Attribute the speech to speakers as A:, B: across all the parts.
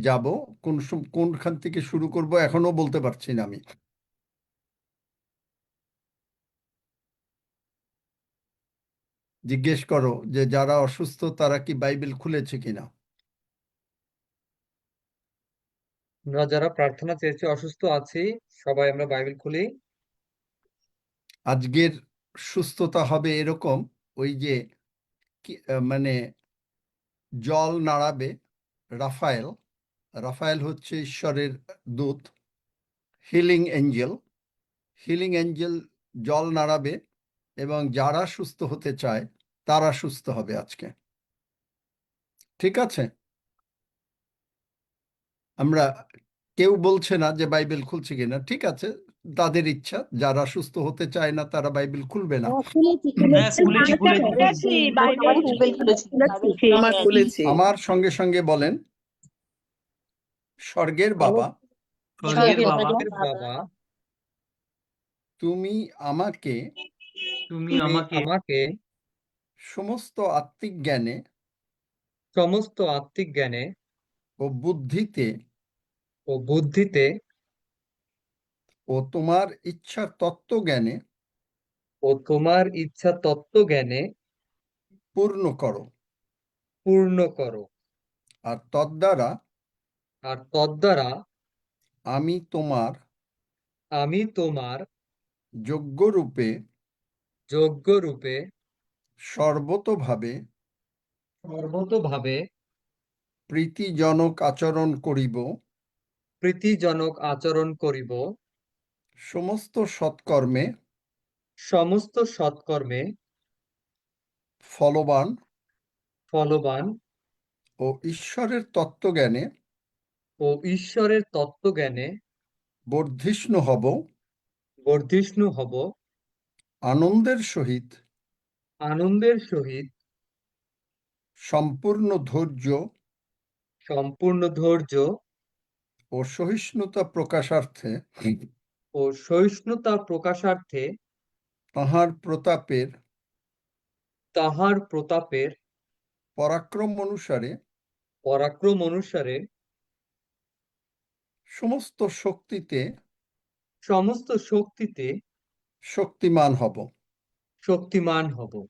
A: যাব। কোনখান থেকে শুরু করব এখনো বলতে পারছি না আমি। জিজ্ঞেস করো যে যারা অসুস্থ তারা কি বাইবেল খুলেছে কিনা।
B: আমরা যারা প্রার্থনা চেয়েছি, অসুস্থ আছি, সবাই আমরা বাইবেল খুলি।
A: আজকের সুস্থতা হবে এরকম, ওই যে মানে জল নাড়াবে রাফায়েল। রাফায়েল হচ্ছে ঈশ্বরের দূত, হিলিং এঞ্জেল। হিলিং এঞ্জেল জল নাড়াবে এবং যারা সুস্থ হতে চায় তারা সুস্থ হবে আজকে। ঠিক আছে? আমরা কেউ বলছে না যে বাইবেল খুলছে কিনা, ঠিক আছে, তাদের ইচ্ছা। যারা সুস্থ হতে চায় না তারা বাইবেল খুলবে না। আমার সঙ্গে সঙ্গে বলেন, স্বর্গের বাবা,
B: স্বর্গের বাবা,
A: তুমি আমাকে
B: তুমি আমাকে
A: সমস্ত আত্মিক জ্ঞানে
B: সমস্ত আত্মিক জ্ঞানে
A: ও বুদ্ধিতে
B: ও বুদ্ধিতে
A: ও তোমার ইচ্ছার তত্ত্ব জ্ঞানে
B: ও তোমার ইচ্ছা তত্ত্ব জ্ঞানে
A: পূর্ণ করো,
B: পূর্ণ করো।
A: আর তদ্বারা
B: আর তদ্বারা
A: আমি
B: তোমার
A: যোগ্যরূপে
B: যোগ্যরূপে
A: সর্বতোভাবে
B: সর্বতোভাবে
A: প্রীতিজনক আচরণ করিব,
B: প্রীতিজনক আচরণ করিব,
A: সমস্ত সৎকর্মে
B: সমস্ত সৎকর্মে
A: ফলবান
B: ফলবান
A: ও ঈশ্বরের তত্ত্বজ্ঞানে
B: ও ঈশ্বরের তত্ত্বজ্ঞানে
A: বর্ধিষ্ণু হব,
B: বর্ধিষ্ণু হব,
A: আনন্দের সহিত
B: আনন্দের সহিত
A: সম্পূর্ণ ধৈর্য
B: সম্পূর্ণ ধৈর্য
A: ও সহিষ্ণুতা প্রকাশার্থে
B: ও সহিষ্ণুতা প্রকাশার্থে
A: তাহার প্রতাপের
B: পরাক্রম অনুসারে
A: সমস্ত শক্তিতে
B: সমস্ত শক্তিতে
A: শক্তিমান হব।
B: শক্তিমান হব।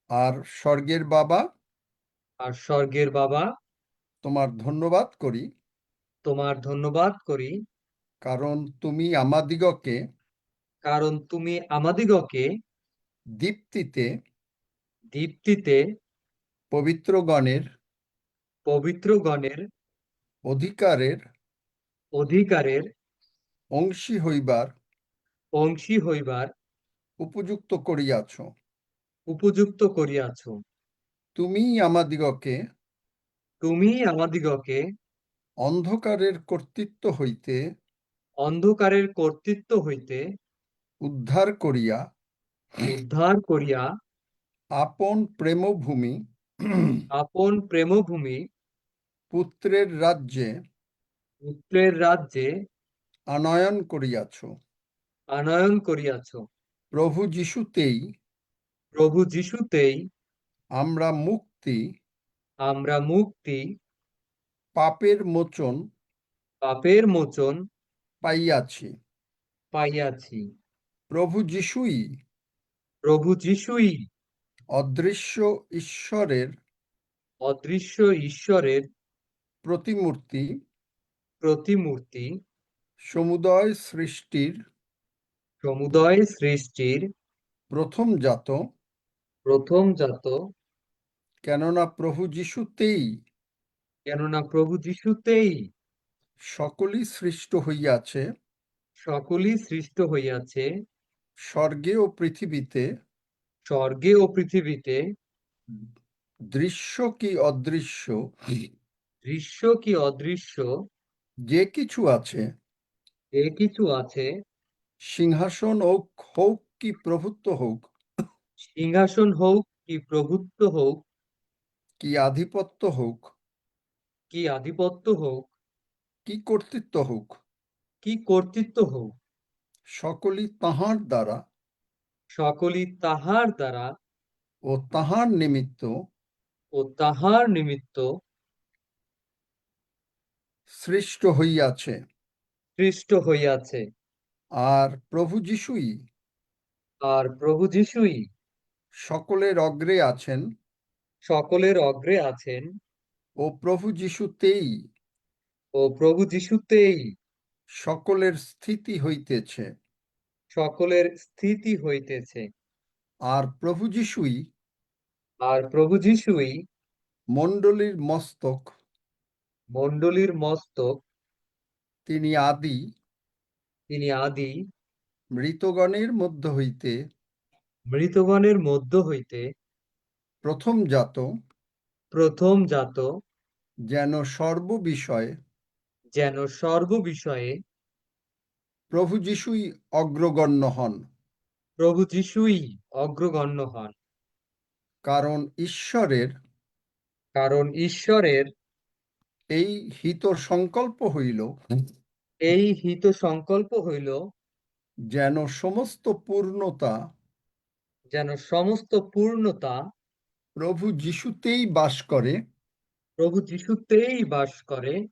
A: আর স্বর্গের বাবা,
B: আর স্বর্গের বাবা,
A: তোমার ধন্যবাদ করি,
B: তোমার ধন্যবাদ করি,
A: কারণ তুমি
B: আমাদিগকে
A: দীপ্তিতে
B: দীপ্তিতে
A: পবিত্রগণের
B: পবিত্রগণের
A: অধিকারের
B: অধিকারের
A: অংশী হইবার
B: অংশী হইবার
A: উপযুক্ত করিয়াছ।
B: উপযুক্ত করিয়াছ।
A: তুমি আমাদিগকে
B: তুমি আমাদিগকে
A: অন্ধকারের
B: কর্তৃত্ব হইতে
A: উদ্ধার করিয়া
B: উদ্ধার করিয়া
A: আপন প্রেমভূমি
B: আপন প্রেমভূমি
A: পুত্রের রাজ্যে
B: পুত্রের রাজ্যে
A: আনয়ন করিয়াছ।
B: আনয়ন করিয়াছ।
A: প্রভু যিশুতেই
B: প্রভু যিশুতেই
A: আমরা
B: মুক্তি
A: পাপের
B: মোচন
A: পাইয়াছি।
B: পাইয়াছি।
A: প্রভু
B: প্রভু যিশুই
A: অদৃশ্য ঈশ্বরের
B: অদৃশ্য ঈশ্বরের
A: প্রতিমূর্তি,
B: প্রতিমূর্তি,
A: সমুদয়
B: সৃষ্টির
A: প্রথমজাত।
B: প্রথমজাত।
A: কেননা
B: প্রভু যিশুতেই
A: সকলই সৃষ্ট হইয়াছে,
B: সকলই সৃষ্ট হইয়াছে,
A: স্বর্গে ও পৃথিবীতে,
B: স্বর্গে ও পৃথিবীতে,
A: দৃশ্য কি অদৃশ্য,
B: দৃশ্য কি অদৃশ্য,
A: যে কিছু আছে,
B: এ কিছু আছে,
A: সিংহাসন হোক কি প্রভুত্ব হোক,
B: সিংহাসন হোক কি প্রভুত্ব হোক,
A: কি আধিপত্য হোক,
B: কি আধিপত্য হোক,
A: কি কর্তৃত্ব হোক,
B: কি কর্তৃত্ব হোক,
A: সকলই তাঁহার দ্বারা
B: সকলই তাহার দ্বারা
A: ও তাঁহার নিমিত্ত
B: ও তাহার নিমিত্ত
A: সৃষ্ট হইয়াছে,
B: সৃষ্ট হইয়াছে।
A: আর প্রভু যিশুই
B: আর প্রভু যিশুই
A: সকলের অগ্রে আছেন,
B: সকলের অগ্রে আছেন।
A: ও প্রভু যিশুতেই
B: ও প্রভু যিশুতেই
A: সকলের স্থিতি হইতেছে,
B: সকলের স্থিতি হইতেছে।
A: আর প্রভু যিশুই
B: আর প্রভু যিশুই
A: মণ্ডলীর মস্তক,
B: মণ্ডলীর মস্তক।
A: তিনি আদি,
B: তিনি আদি,
A: মৃতগণের মধ্য হইতে
B: মৃতগণের মধ্য হইতে
A: প্রথম জাত,
B: প্রথম জাত,
A: যেন সর্ববিষয়ে
B: যেন সর্ববিষয়ে
A: প্রভু যিশুই অগ্রগণ্য হন।
B: প্রভু যিশুই অগ্রগণ্য হন।
A: কারণ ঈশ্বরের
B: কারণ ঈশ্বরের
A: এই হিত সংকল্প হইল,
B: এই হিত সংকল্প হইল,
A: যেন সমস্ত পূর্ণতা
B: যেন সমস্ত পূর্ণতা
A: প্রভু যিশুতেই বাস করে,
B: প্রভু যিশুতেই বাস করে,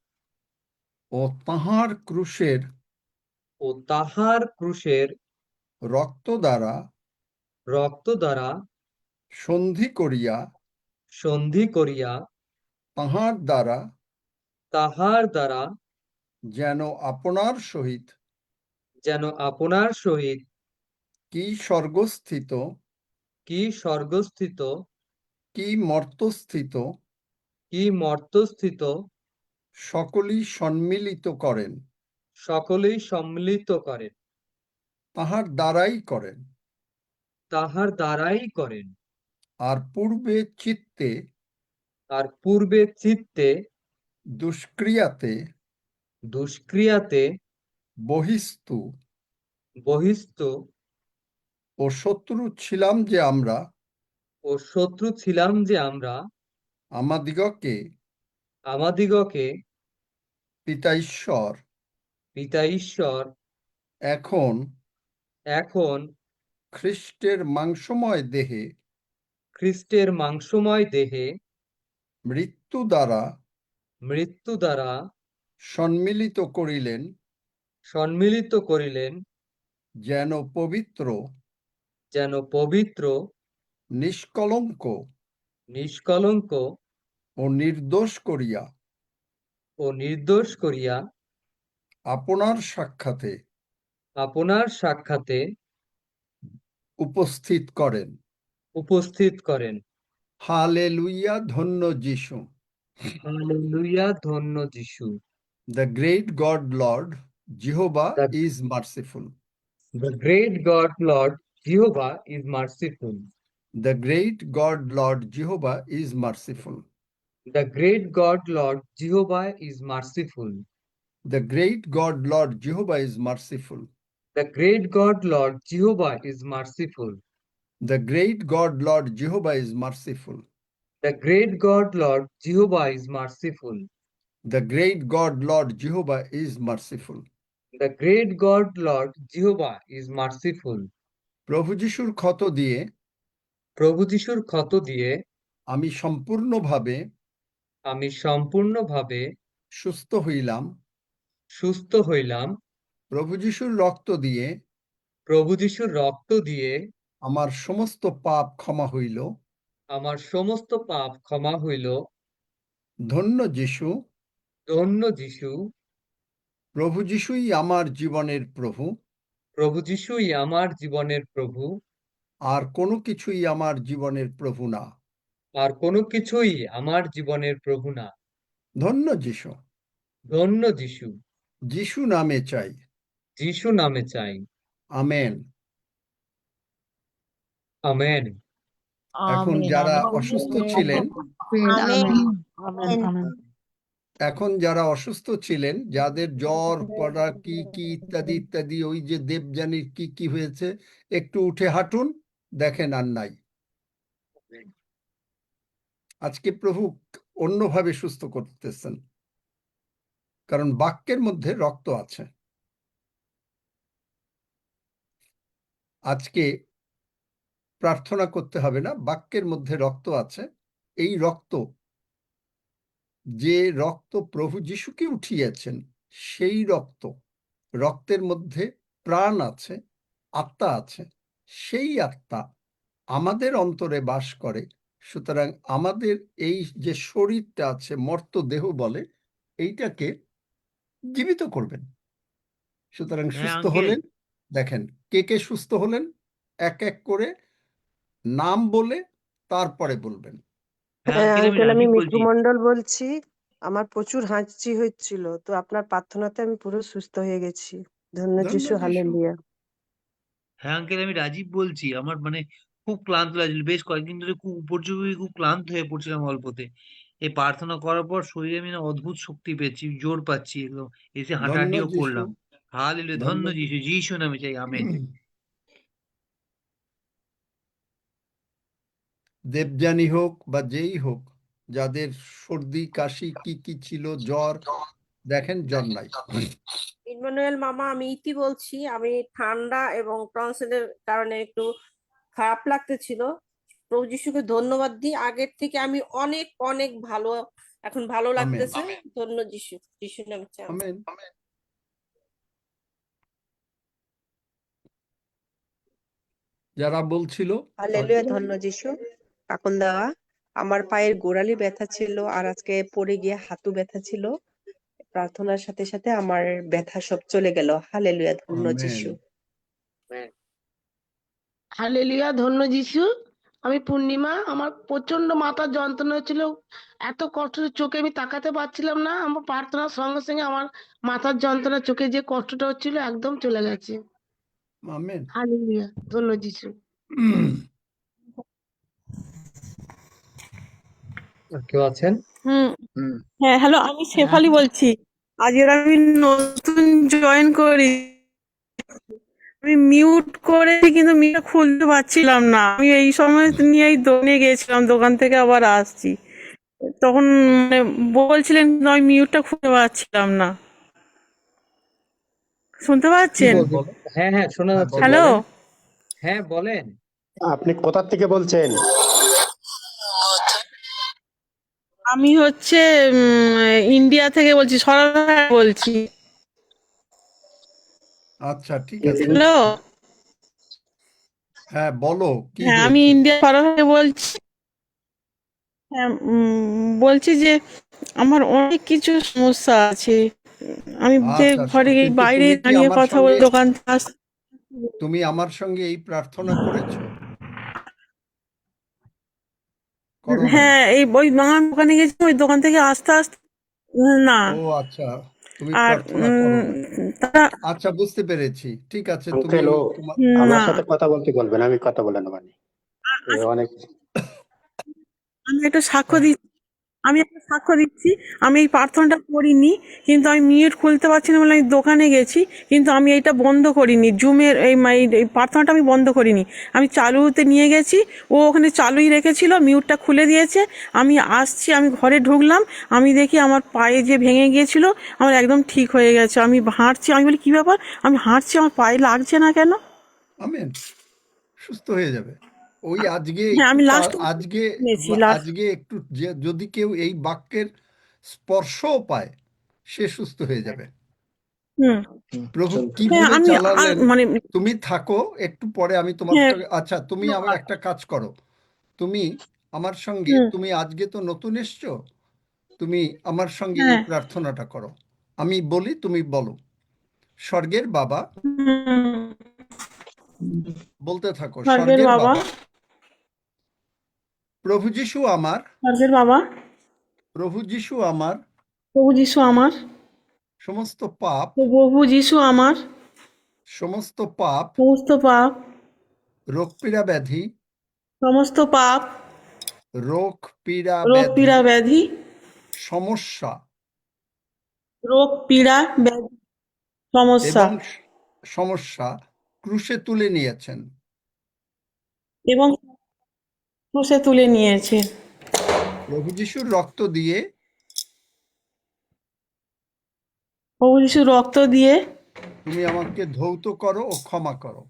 A: ও তাঁহার ক্রুশের
B: ও তাহার ক্রুশের
A: রক্ত দ্বারা
B: রক্ত দ্বারা
A: সন্ধি করিয়া,
B: সন্ধি করিয়া,
A: তাঁহার দ্বারা
B: তাহার দ্বারা
A: যেন আপনার সহিত
B: যেন আপনার সহিত
A: কি স্বর্গস্থিত,
B: কি স্বর্গস্থিত,
A: কি মর্তস্থিত
B: কি মর্তস্থিত
A: সকলই সম্মিলিত করেন,
B: সকলেই সম্মিলিত করেন,
A: তাহার দ্বারাই করেন।
B: তাহার দ্বারাই করেন।
A: আর পূর্বে চিত্তে
B: আর পূর্বে চিত্তে
A: দুষ্ক্রিয়াতে
B: দুষ্ক্রিয়াতে
A: বহিস্তু
B: বহিস্থ
A: ও শত্রু ছিলাম যে আমরা,
B: ও শত্রু ছিলাম যে আমরা,
A: আমাদিগকে
B: আমাদিগকে
A: পিতা ঈশ্বর
B: পিতা ঈশ্বর
A: এখন
B: এখন
A: খ্রিস্টের মাংসময় দেহে
B: খ্রিস্টের মাংসময় দেহে
A: মৃত্যু দ্বারা
B: মৃত্যু দ্বারা
A: সম্মিলিত করিলেন,
B: সম্মিলিত করিলেন,
A: যেন পবিত্র
B: যেন পবিত্র
A: নিষ্কলঙ্ক
B: নিষ্কলঙ্ক
A: ও নির্দোষ করিয়া
B: ও নির্দোষ করিয়া
A: আপনার সাক্ষাতে
B: আপনার সাক্ষাতে
A: উপস্থিত করেন।
B: উপস্থিত করেন।
A: হালেলুইয়া, ধন্য যিশু।
B: হালেলুয়া, ধন্য যিশু।
A: The great God Lord Jehovah
B: The,
A: is merciful.
B: the great God Lord Jehovah is merciful.
A: The great God Lord Jehovah is merciful.
B: The great God Lord Jehovah is merciful.
A: The great God Lord Jehovah is merciful.
B: The great God Lord Jehovah is merciful.
A: The great God Lord Jehovah is merciful.
B: The great God Lord Jehovah is merciful.
A: The great God Lord Jehovah is merciful.
B: The great God Lord Jehovah is merciful.
A: প্রভু যিশুর ক্ষত দিয়ে
B: প্রভু যিশুর ক্ষত দিয়ে
A: আমি সম্পূর্ণভাবে
B: আমি সম্পূর্ণভাবে
A: সুস্থ হইলাম।
B: সুস্থ হইলাম।
A: প্রভু যিশুর রক্ত দিয়ে
B: প্রভু যিশুর রক্ত দিয়ে
A: আমার সমস্ত পাপ ক্ষমা হইল।
B: আমার সমস্ত পাপ ক্ষমা হইল।
A: ধন্য যিশু।
B: ধন্য যিশু।
A: প্রভু যিশুই আমার জীবনের প্রভু।
B: প্রভু যিশুই আমার জীবনের প্রভু।
A: আর কোনো কিছুই আমার জীবনের প্রভু না।
B: আর কোনো কিছুই আমার জীবনের প্রভু না।
A: ধন্য যিশু।
B: ধন্য যিশু।
A: যিশু নামে চাই।
B: যিশু নামে চাই।
A: আমেন।
B: আমেন।
A: এখন
C: আমেন
A: যারা
C: আমেন
A: অসুস্থ
C: আমেন
A: ছিলেন
C: আমেন আমেন আমেন
A: এখন যারা অসুস্থ ছিলেন, যাদের জ্বর করা কি কি ইত্যাদি ইত্যাদি, ওই যে দেবযানীর কি কি হয়েছে, একটু উঠে হাঁটুন, দেখেন আর নাই। আজকে প্রভু অন্যভাবে সুস্থ করতেছেন, কারণ বাক্যের মধ্যে রক্ত আছে। আজকে প্রার্থনা করতে হবে না, বাক্যের মধ্যে রক্ত আছে। এই রক্ত যে রক্ত প্রভু যিশুকে উঠিয়েছেন, সেই রক্তের মধ্যে প্রাণ আছে, আত্মা আছে। সেই আত্মা আমাদের অন্তরে বাস করে। সুতরাং আমাদের এই যে শরীরটা আছে, মর্ত দেহ বলে, এইটাকে জীবিত করবেন। সুতরাং
D: হ্যাঁ
A: সুস্থ
D: আঙ্কেল।
A: হলেন, দেখেন কে কে সুস্থ হলেন, এক এক করে নাম বলে তারপরে বলবেন।
D: হ্যাঁ আঙ্কেল, আমি
E: আঙ্কেল, আমি
D: রাজীব
E: মিঠু
D: বলছি।
E: মন্ডল বলছি। আমার প্রচুর হাঁচি হচ্ছিল, তো আপনার প্রার্থনাতে আমি পুরো সুস্থ হয়ে গেছি। ধন্য
A: ধন্য
E: যিশু,
A: যিশু।
E: হালেলুয়া।
D: হ্যাঁ আঙ্কেল, আমি রাজীব বলছি। আমার মানে খুব ক্লান্ত লাগছিল, বেশ কয়েকদিন ধরে খুব উপর্যুপরি খুব ক্লান্ত হয়ে পড়ছিলাম অল্পতে। এই প্রার্থনা করার পর শরীরে আমি না অদ্ভুত শক্তি পেয়েছি, জোর পাচ্ছি একদম। এসে
A: ধন্য
D: হাঁটাহাঁটিও
A: যিশু,
D: করলাম। হালেলুয়া,
A: ধন্য
D: ধন্য
A: যিশু।
D: যিশু, যিশু নামে চাই, আমেন।
A: দেবযানী হোক বা যেই হোক, যাদের সর্দি কাশি কি কি ছিল, জ্বর, দেখেন জ্বর নাই।
F: ইমানুয়েল মামা, আমি ইতি বলছি। আমি ঠান্ডা এবং টনসিলের কারণে একটু খারাপ লাগতেছিল। প্রভু যিশুকে ধন্যবাদ দিই, আগের থেকে আমি অনেক অনেক ভালো, এখন ভালো
A: আমেন
F: লাগতেছে। ধন্য যিশু, যিশু নামে চাই।
A: আমেন। যারা বলছিল
E: হালেলুয়া, ধন্য যিশু। কাকন দেওয়া, আমার পায়ের গোড়ালি ব্যথা ছিল, আর আজকে পড়ে গিয়ে হাঁটু ব্যথা ছিল। প্রার্থনার সাথে সাথে আমার ব্যথা সব চলে গেল। হালেলুয়া, ধন্য
A: আমেন।
E: যিশু।
C: হালেলুয়া, ধন্য যিশু। আমি পূর্ণিমা, আমার প্রচন্ড মাথার যন্ত্রণা হচ্ছিল, এত কষ্ট, চোখে আমি তাকাতে পারছিলাম না। আমার প্রার্থনার সঙ্গে সঙ্গে আমার মাথার যন্ত্রণা, চোখে যে কষ্টটা হচ্ছিল একদম চলে গেছে।
A: আমেন।
C: হালেলুয়া, ধন্য যিশু।
B: আর কেউ আছেন?
G: হুম,
A: হুম।
G: হ্যাঁ, হ্যালো, আমি শেফালি বলছি। আজকের আমি নতুন জয়েন করি। আমি মিউট করেছি, কিন্তু মিউট খুলতে পারছিলাম না। আমি এই সময় নিয়েই দোকানে গেছিলাম, দোকান থেকে আবার আসছি। তখন মানে বলছিলেন, কিন্তু আমি মিউটটা খুলতে পারছিলাম না। শুনতে
B: কি
G: পাচ্ছেন?
B: বলবেন?
A: বলো।
B: হ্যাঁ হ্যাঁ, শোনা
A: হ্যাঁ,
B: যাচ্ছে,
A: বলো।
G: হ্যালো,
B: বলেন। হ্যাঁ বলেন।
H: আপনি কোথা থেকে বলছেন?
G: আমি হচ্ছে ইন্ডিয়া থেকে বলছি, সরাসরি বলছি।
A: আচ্ছা, ঠিক আছে।
G: হ্যালো,
A: হ্যাঁ, বলো কি
G: হ্যাঁ, আমি
A: হয়েছে।
G: ইন্ডিয়া সরাসরি বলছি। হ্যাঁ, বলছি যে আমার অনেক কিছু সমস্যা আছে। আমি যে
A: আচ্ছা,
G: ঘরে এই
A: কিন্তু
G: বাইরে
A: তুমি কি
G: দাঁড়িয়ে
A: আমার
G: কথা বলে
A: সঙ্গে
G: দোকান থেকে আসতে,
A: তুমি আমার সঙ্গে এই প্রার্থনা করেছো? করো নাই?
G: হ্যাঁ, এই ওই বাঙান দোকানে গেছি, ওই দোকান থেকে আসতে আসতে না।
A: ও আচ্ছা, তুমি
G: আর
A: প্রার্থনা করো নাই।
G: তারা
A: আচ্ছা, বুঝতে পেরেছি। ঠিক আছে, তুমি
H: আঙ্কেল, ও
A: তোমার
H: আমার
G: না,
H: সাথে কথা বলতে বলবেন, আমি কথা বলে নেব। অনেক
G: আমি একটা সাক্ষ্য দিচ্ছি। আমি একটা সাক্ষ্য দিচ্ছি। আমি এই প্রার্থনাটা করিনি, কিন্তু আমি মিউট খুলতে পারছি না বলে আমি দোকানে গেছি, কিন্তু আমি এইটা বন্ধ করিনি। জুমের এই প্রার্থনাটা আমি বন্ধ করিনি। আমি চালুতে নিয়ে গেছি, ও ওখানে চালুই রেখেছিল, মিউটটা খুলে দিয়েছে। আমি আসছি, আমি ঘরে ঢুকলাম, আমি দেখি আমার পায়ে যে ভেঙে গিয়েছিল আমার একদম ঠিক হয়ে গেছে। আমি হাঁটছি, আমি বলি কী ব্যাপার, আমি হাঁটছি, আমার পায়ে লাগছে না কেন?
A: আমেন, সুস্থ হয়ে যাবে। ওই আজকে
G: হ্যাঁ,
A: একটু
G: আমি লাস্ট
A: আজকে
G: নিয়েছি লাস্ট।
A: আজকে একটু যদি কেউ এই বাক্যের স্পর্শও পায়, সে সুস্থ হয়ে যাবে।
G: হুম,
A: প্রভু কি
G: হ্যাঁ,
A: বলে
G: আমি
A: চালালেন।
G: মানে
A: তুমি থাকো, একটু পরে আমি তোমার
G: হ্যাঁ,
A: সঙ্গে, আচ্ছা তুমি আমার একটা কাজ করো। তুমি আমার সঙ্গে,
G: হুম,
A: তুমি আজকে তো নতুন এসছো, তুমি আমার সঙ্গে এই
G: হ্যাঁ,
A: প্রার্থনাটা করো। আমি বলি, তুমি বলো। স্বর্গের বাবা,
G: হুম,
A: বলতে থাকো,
G: স্বর্গের
A: স্বর্গের
G: বাবা,
A: বাবা, প্রভু যিশু আমার,
G: স্বর্গের বাবা,
A: প্রভু যিশু আমার
G: প্রভু যিশু আমার,
A: সমস্ত পাপ,
G: প্রভু যিশু আমার
A: সমস্ত পাপ,
G: সমস্ত পাপ,
A: রোগ পীড়া ব্যাধি,
G: সমস্ত পাপ,
A: রোগ পীড়া
G: রোগ
A: ব্যাধি,
G: পীড়া ব্যাধি,
A: সমস্যা
G: রোগ পীড়া ব্যাধি, সমস্যা
A: এবং সমস্যা ক্রুশে তুলে নিয়েছেন।
G: এবং ক্রুশে তুলে নিয়েছে।
A: প্রভু যিশুর রক্ত দিয়ে
G: প্রভু যিশু রক্ত দিয়ে
A: তুমি আমাকে ধৌত করো ও ক্ষমা করো।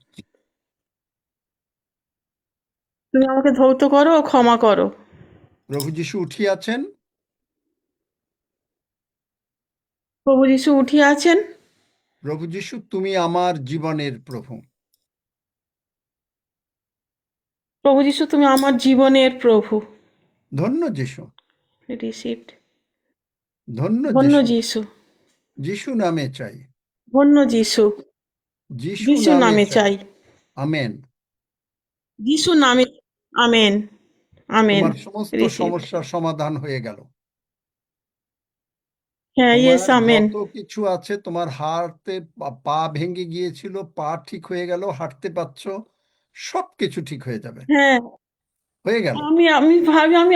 G: তুমি আমাকে ধৌত করো ও ক্ষমা করো।
A: প্রভু যিশু উঠিয়াছেন,
G: প্রভু যীশু উঠিয়া আছেন।
A: প্রভু যিশু, তুমি আমার জীবনের প্রভু।
G: প্রভু যীশু তুমি আমার জীবনের প্রভু।
A: ধন্য যিশু,
G: রিসিভড।
A: ধন্য
G: ধন্য
A: যিশু।
G: যীশু,
A: যিশু নামে চাই,
G: ধন্য যীশু,
A: যিশু
G: যীশু
A: নামে
G: নামে
A: চাই।
G: চাই,
A: আমেন।
G: যীশু নামে। Amen, amen.
A: তোমার সমস্ত
G: রিসিভড।
A: সমস্যার সমাধান হয়ে গেল।
G: হ্যাঁ,
A: তোমার
G: ইয়েস, আমেন।
A: যত কিছু আছে, তোমার পা ভেঙে গিয়েছিল, পা ঠিক হয়ে গেল, হাঁটতে পারছো, সবকিছু ঠিক হয়ে যাবে।
G: হ্যাঁ,
A: হয়ে গেল।
G: আমি ভাবি, আমি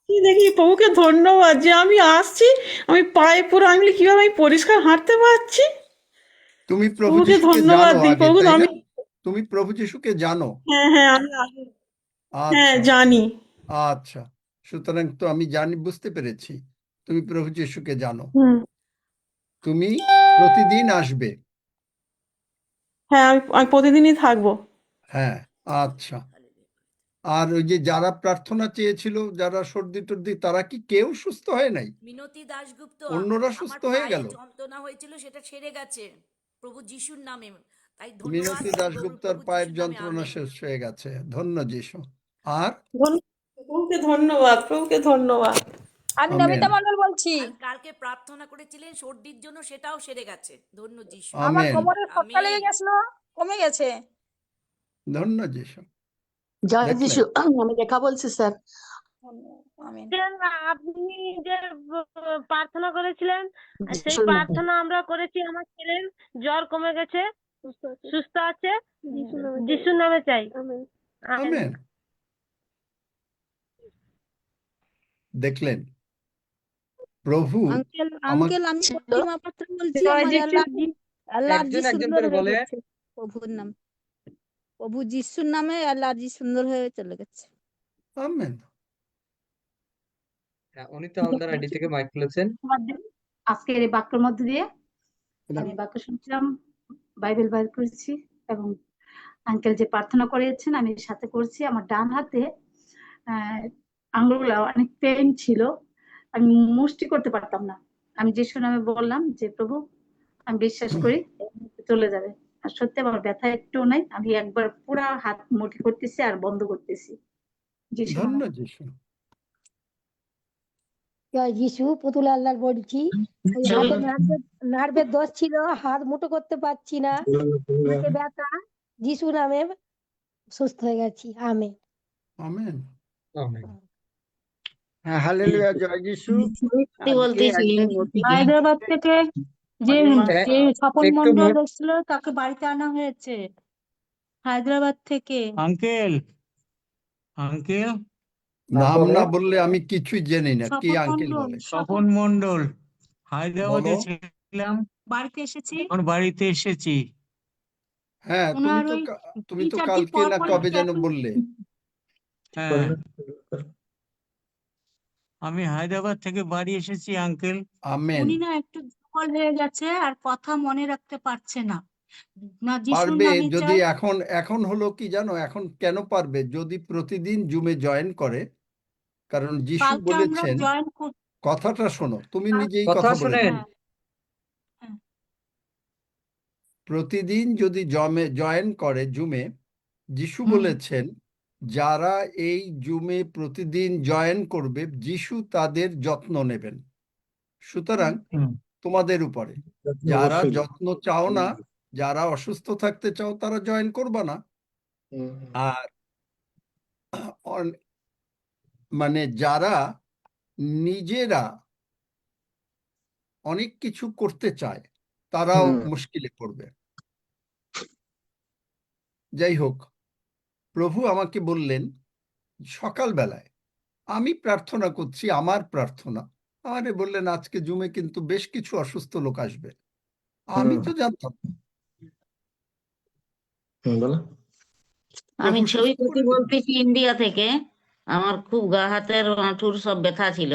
G: দেখি প্রভুকে ধন্যবাদ যে আমি আসছি, আমি পায়ে পুরো আমি বলি, কিভাবে আমি পরিষ্কার হাঁটতে পারছি।
A: তুমি প্রভু
G: প্রভুকে
A: যিশুকে
G: ধন্যবাদ
A: জানো
G: দিই।
A: আগে,
G: প্রভু
A: তাই
G: আমি,
A: না? তুমি প্রভু যিশুকে জানো?
G: হ্যাঁ হ্যাঁ আমি হ্যাঁ
A: আচ্ছা,
G: জানি।
A: আচ্ছা। সুতরাং তো আমি জানি, বুঝতে পেরেছি তুমি প্রভু যিশুকে জানো।
G: হুম।
A: তুমি প্রতিদিন আসবে।
G: হ্যাঁ, আমি প্রতিদিনই থাকবো।
A: হ্যাঁ, আচ্ছা। আর ওই যে যারা প্রার্থনা চেয়েছিল, যারা সর্দি টর্দি, তারা কি কেউ সুস্থ হয় নাই?
I: মিনতি দাশগুপ্ত,
A: অন্যরা
I: আমার
A: সুস্থ হয়ে
I: পায়ে
A: গেল?
I: যন্ত্রণা হয়েছিল সেটা সেরে গেছে প্রভু যিশুর নামে। তাই ধন্যবাদ
A: মিনতি দাশগুপ্তার
I: প্রভু
A: পায়ের
I: যিশুর নামে,
A: যন্ত্রণা
I: আমেন।
A: শেষ হয়ে গেছে। ধন্য যিশু। আর
G: প্রভুকে ধন্যবাদ, প্রভুকে ধন্যবাদ।
J: আমি
A: আমেন,
J: নমিতা মন্ডল বলছি।
I: আর কালকে প্রার্থনা করেছিলেন সর্দির জন্য, সেটাও সেরে গেছে। ধন্য যিশু,
J: আমার
A: আমেন।
J: কোমরে খটকা লেগে
I: আমেন।
J: গেছিল, কমে গেছে।
A: ধন্য যিশু।
C: জয়
A: দেখলেন?
C: যিশু। আমি রেখা বলছি স্যার।
J: আমিন।
K: আপনি যে প্রার্থনা করেছিলেন, সেই
C: যিশুর নামে।
K: প্রার্থনা আমরা করেছি। আমার ছেলের জ্বর কমে গেছে, সুস্থ আছে। যিশুর নামে চাই। আমেন।
A: আমেন। দেখলেন? প্রভু
J: আঙ্কেল
A: আমাকে
J: আঙ্কেল আমি প্রতিমা পাত্র বলছি।
B: জয়
J: আমার
B: যিশু।
J: অ্যালার্জি
B: একজন
J: সুন্দর
B: করে
J: হয়ে
B: বলেন।
J: গেছে। প্রভুর নাম, প্রভু যিশুর নামে অ্যালার্জি সুন্দর হয়ে চলে গেছে।
A: আমেন।
B: হ্যাঁ, অনিতা হালদার আইডি থেকে মাইক খুলেছেন।
L: আজকের এই বাক্যের মধ্যে দিয়ে আমি বাক্য শুনছিলাম, বাইবেল বাইর করেছি এবং আঙ্কেল যে প্রার্থনা করেছেন আমি সাথে করছি। আমার ডান হাতে আঙ্গুলগুলো অনেক পেইন ছিল, আমি মুষ্টি করতে পারতাম না। আমি যিশু নামে বললাম যে প্রভু আমি বিশ্বাস করি চলে যাবে। আর সত্যি আমার ব্যথা একটু নাই, আমি একবার পুরা হাত মুঠি করতেছি আর বন্ধ করতেছি। যিশু
A: ধন্য
L: নামে।
A: যিশু।
M: জয় যিশু। পুতুল আল্লাহ বলছি। ওই হাতে নার্ভের দোষ ছিল, হাত মুঠো করতে পারছি না, হাতে ব্যথা, যিশু নামে সুস্থ হয়ে গেছি। আমেন।
A: আমেন।
B: আমেন।
N: হ্যাঁ, হালেলুয়া, জয় যিশু। আজকে
L: বলতেছিলেন
N: একজন নতুন
L: হায়দ্রাবাদ থেকে যে
N: পরিবার
L: যে স্বপন
B: একটু
L: মন্ডল এসেছিল তাকে বাড়িতে আনা হয়েছে হায়দ্রাবাদ থেকে।
N: আঙ্কেল আঙ্কেল
A: নাম
B: তারপরে
A: না বললে আমি কিছুই জানি না কি
L: স্বপন
A: আঙ্কেল
L: মন্ডল,
A: বলে।
N: স্বপন মন্ডল, হায়দ্রাবাদে
A: বলো।
N: ছিলাম,
L: বাড়িতে এসেছি।
N: এখন বাড়িতে এসেছি।
A: হ্যাঁ,
L: ওনার ওই
A: তুমি তো
L: 3-4 দিন
A: কালকে
L: পর
A: না
L: পর
A: কবে যেন
L: এখন
A: বললে।
N: হ্যাঁ, আমি হায়দ্রাবাদ থেকে বাড়ি এসেছি আঙ্কেল।
A: আমেন।
L: উনি না একটু দুর্বল হয়ে গেছে আর কথা মনে রাখতে পারছে না। না যিশুর
A: পারবে
L: নামে
A: যদি
L: চাই।
A: এখন হলো কি জানো, এখন কেন পারবে? যদি প্রতিদিন জুমে জয়েন করে। কারণ যিশু
L: কালকে আমরা
A: বলেছেন,
L: জয়েন
A: কথাটা শোনো, তুমি নিজেই
B: কথা
A: কথা
B: শুনেন।
A: বলেছো।
L: হ্যাঁ,
A: প্রতিদিন যদি জয়েন করে জুমে, যিশু বলেছেন যারা এই জুমে প্রতিদিন জয়েন করবে, যিশু তাদের যত্ন নেবেন। সুতরাং তোমাদের উপরে, যারা যত্ন চাও না, যারা অসুস্থ থাকতে চাও, তারা জয়েন করবা না। আর মানে যারা নিজেরা অনেক কিছু করতে চায়, তারাও মুশকিলে পড়বে। যাই হোক, প্রভু আমাকে বললেন সকালবেলায়, আমি প্রার্থনা করছি, আমার প্রার্থনা, আমারে বললেন আজকে জুমে কিন্তু বেশ কিছু অসুস্থ লোক আসবে। আমি তো জানতাম না।
O: আমি
A: প্রভু
O: ছবি
A: সুস্থ
O: প্রতি
A: করে দিলেন।
O: বলতেছি ইন্ডিয়া থেকে। আমার খুব গা হাতের হাঁটুর সব ব্যথা ছিল,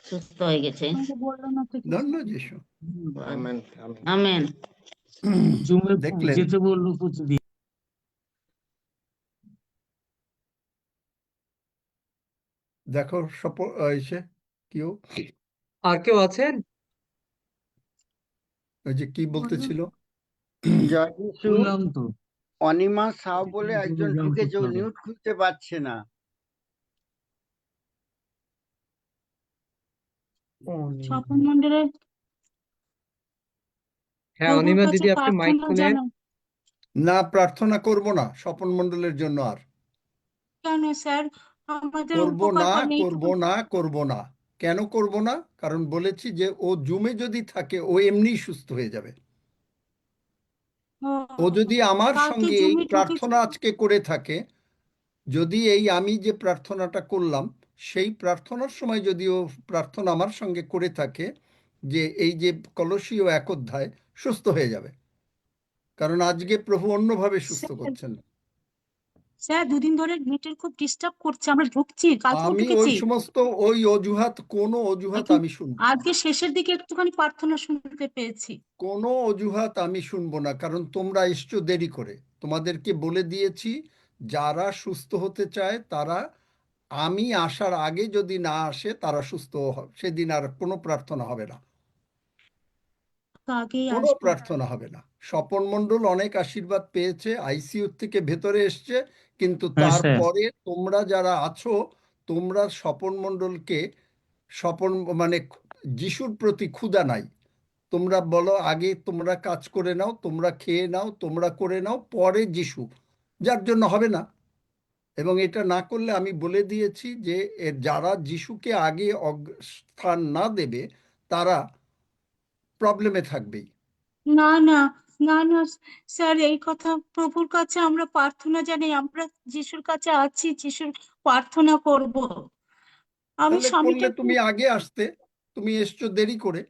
O: সুস্থ হয়ে গেছে।
L: বললো না ঠিক আছে।
A: ধন্য যিশু।
O: আমেন।
A: দেখলেন?
N: যেতে বললো প্রতিদিন।
A: দেখো এসে কেউ
B: আর কেউ আছেন?
A: ওই যে কি বলতেছিল?
P: জয় যিশু।
N: বললাম তো
P: অনিমা সাউ বলে
N: কোনো
P: একজন
N: জয়েন
P: ঢুকেছে,
N: করতে
P: ও
N: হবে।
P: মিউট খুলতে পারছে না।
L: স্বপন মন্ডলের
B: হ্যাঁ,
L: প্রভুর
B: অনিমা
L: কাছে
B: দিদি আপনি মাইক
L: প্রার্থনা
B: খুলেন।
L: জানান।
A: না, প্রার্থনা করব না স্বপন মণ্ডলের জন্য আর।
L: কেন স্যার? আমাদের
A: করব
L: উপকার
A: না,
L: করেন
A: করব
L: এইটুকু।
A: না, করব না। কেন করব না? কারণ বলেছি যে ও জুমে যদি থাকে ও এমনিই সুস্থ হয়ে যাবে। ও যদি আমার
L: কালকে
A: সঙ্গে এই
L: জুমে
A: প্রার্থনা
L: ঢুকেছি।
A: আজকে করে থাকে, যদি এই আমি যে প্রার্থনাটা করলাম সেই প্রার্থনার সময় যদি ও প্রার্থনা আমার সঙ্গে করে থাকে, যে এই যে কলসীয় 1 অধ্যায়, সুস্থ হয়ে যাবে। কারণ আজকে প্রভু অন্যভাবে সুস্থ
L: স্যার
A: করছেন।
L: স্যার, দুদিন ধরে নেটের খুব ডিস্টার্ব করছে, আমরা ঢুকছি, কালকেও
A: আমি ওই
L: ঢুকেছি।
A: সমস্ত কোনো অজুহাত
L: কিন্তু
A: আমি শুনবো না।
L: আজকে শেষের দিকে একটুখানি প্রার্থনা শুনতে পেয়েছি।
A: কোনো অজুহাত আমি শুনবো না, কারণ তোমরা এসছো দেরি করে। তোমাদেরকে বলে দিয়েছি, যারা সুস্থ হতে চায় তারা আমি আসার আগে যদি না আসে তারা সুস্থ হবে, সেদিন আর কোনো প্রার্থনা হবে না,
L: আগেই
A: কোনো
L: আসবো।
A: প্রার্থনা হবে না। স্বপন মণ্ডল অনেক আশীর্বাদ পেয়েছে, আইসিইউ থেকে ভেতরে এসছে, কিন্তু
N: হ্যাঁ স্যার।
A: তারপরে তোমরা যারা আছো, তোমরা স্বপন মণ্ডলকে স্বপন মানে যিশুর প্রতি ক্ষুধা নাই। তোমরা বলো আগে তোমরা কাজ করে নাও, তোমরা খেয়ে নাও, তোমরা করে নাও, পরে যিশু, যার জন্য হবে না। এবং এটা না করলে আমি বলে দিয়েছি যে যারা যিশুকে আগে স্থান না দেবে তারা প্রবলেমে থাকবেই।
L: না না না না স্যার, এই কথা প্রভুর কাছে আমরা প্রার্থনা জানাই, আমরা যিশুর কাছে আছি, যিশুর প্রার্থনা করব। আমি
A: তাহলে
L: স্বামীকে
A: করলে তুমি আগে আসতে, তুমি এসছো দেরি করে,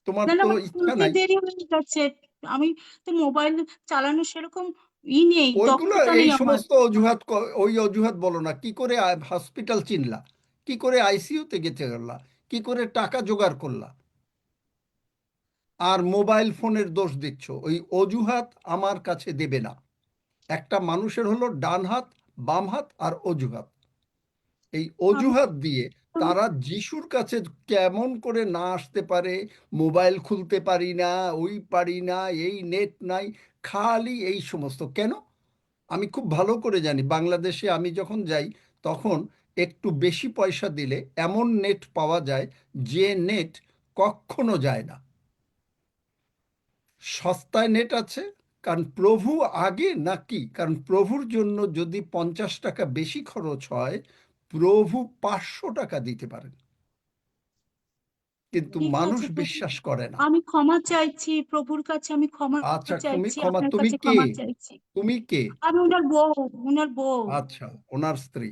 A: তোমার
L: না না,
A: তো
L: আমার
A: ইচ্ছা
L: খুলতে
A: নাই।
L: দেরি হয়ে গেছে। আমি তো মোবাইল চালানো সেরকম নেই,
A: ওইগুলো
L: দক্ষতা
A: এই
L: নেই আমার।
A: সমস্ত অজুহাত, ওই অজুহাত বলো না। কি করে হসপিটাল চিনলা, কি করে আইসিইউতে গেতে গেলা, কি করে টাকা জোগাড় করলা, আর মোবাইল ফোনের দোষ দিচ্ছ। ওই অজুহাত আমার কাছে দেবে না। একটা মানুষের হলো ডান হাত, বাম হাত আর অজুহাত। এই অজুহাত দিয়ে তারা যিশুর কাছে কেমন করে না আসতে পারে, মোবাইল খুলতে পারি না, ওই পারি না, এই নেট নাই, খালি এই সমস্ত কেন? আমি খুব ভালো করে জানি, বাংলাদেশে আমি যখন যাই তখন একটু বেশি পয়সা দিলে এমন নেট পাওয়া যায় যে নেট কখনো যায় না। সস্তায় নেট আছে, কারণ প্রভু আগে নাকি, কারণ প্রভুর জন্য যদি 50 টাকা বেশি খরচ হয়, প্রভু 500 টাকা দিতে পারেন, কিন্তু
L: ঠিক
A: মানুষ
L: আছে প্রভু,
A: বিশ্বাস করে না।
L: আমি ক্ষমা চাইছি প্রভুর কাছে, আমি ক্ষমা
A: আচ্ছা,
L: চাইছি,
A: ক্ষমা,
L: আপনার
A: তুমি
L: কাছে
A: কে?
L: ক্ষমা চাইছি।
A: তুমি কে?
L: আমি ওনার বউ, ওনার বউ।
A: আচ্ছা, ওনার স্ত্রী।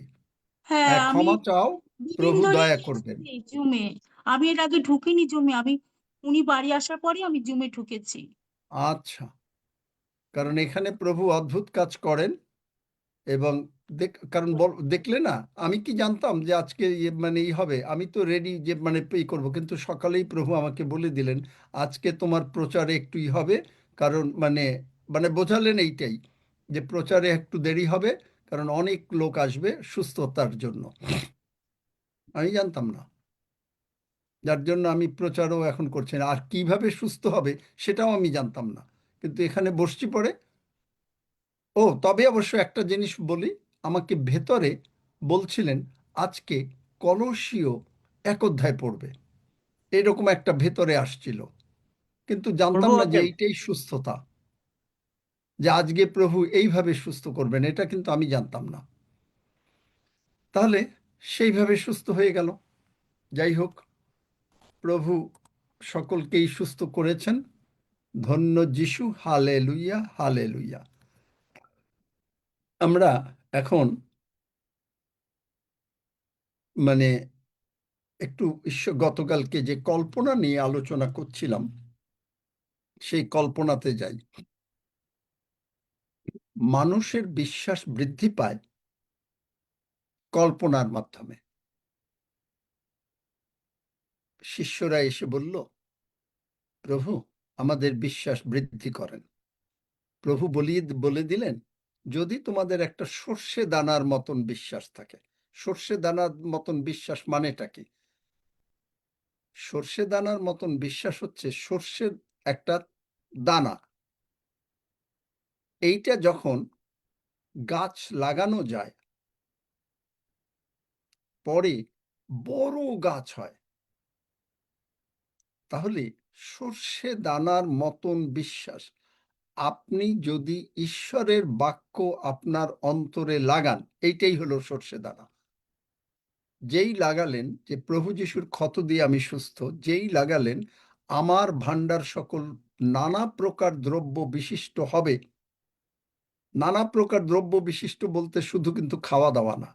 L: হ্যাঁ,
A: হ্যাঁ,
L: আমি
A: ক্ষমা চাও,
L: দুদিন
A: প্রভু
L: ধরে
A: দয়া করবেন।
L: এসেছি জুমে। আমি এর আগে ঢুকিনি জুমে, উনি বাড়ি আসার পরে আমি জুমে ঢুকেছি।
A: আচ্ছা, কারণ এখানে প্রভু অদ্ভুত কাজ করেন। এবং কারণ দেখলে না, আমি কি জানতাম যে আজকে মানে হবে? আমি তো রেডি যে মানে পে করব, কিন্তু সকালেই প্রভু আমাকে বলে দিলেন আজকে তোমার প্রচারে একটু হবে, কারণ মানে মানে বোঝালেন এইটাই, যে প্রচারে একটু দেরি হবে, কারণ অনেক লোক আসবে সুস্থতার জন্য। আমি জানতাম না, যার জন্য আমি প্রচারও এখন করছি না। আর কিভাবে সুস্থ হবে সেটাও আমি জানতাম না, কিন্তু এখানে বসছি পরে। ও তবে অবশ্য একটা জিনিস বলি, আমাকে ভেতরে বলছিলেন আজকে কলসীয় 1 অধ্যায় পড়বে, এরকম একটা ভেতরে আসছিল, কিন্তু জানতাম
D: করবো
A: না যে
D: আঙ্কেল?
A: এইটাই সুস্থতা, যে আজকে প্রভু এইভাবে সুস্থ করবেন, এটা কিন্তু আমি জানতাম না। তাহলে সেইভাবে সুস্থ হয়ে গেল। যাই হোক, প্রভু সকলকেই সুস্থ করেছেন। ধন্য যিশু, হালেলুইয়া, হালেলুইয়া। আমরা এখন মানে একটু গতকালকে যে কল্পনা নিয়ে আলোচনা করছিলাম সেই কল্পনাতে যাই। মানুষের বিশ্বাস বৃদ্ধি পায় কল্পনার মাধ্যমে। শিষ্যরা এসে বলল, প্রভু আমাদের বিশ্বাস বৃদ্ধি করেন। প্রভু বলে দিলেন, যদি তোমাদের একটা সর্ষে দানার মতন বিশ্বাস থাকে। সর্ষে দানার মতন বিশ্বাস মানেটা কি? সর্ষে দানার মতন বিশ্বাস হচ্ছে, সর্ষে একটা দানা। এইটা যখন গাছ লাগানো যায়, পরে বড় গাছ হয়, তাহলে সর্ষে দানার মতন বিশ্বাস আপনি যদি ঈশ্বরের বাক্য আপনার অন্তরে লাগান, এইটাই হলো সর্ষে দানা। যেই লাগালেন যে প্রভু যিশুর ক্ষত দিয়ে আমি সুস্থ, যেই লাগালেন আমার ভাণ্ডার সকল নানা প্রকার দ্রব্য বিশিষ্ট হবে। নানা প্রকার দ্রব্য বিশিষ্ট বলতে শুধু কিন্তু খাওয়া দাওয়া না,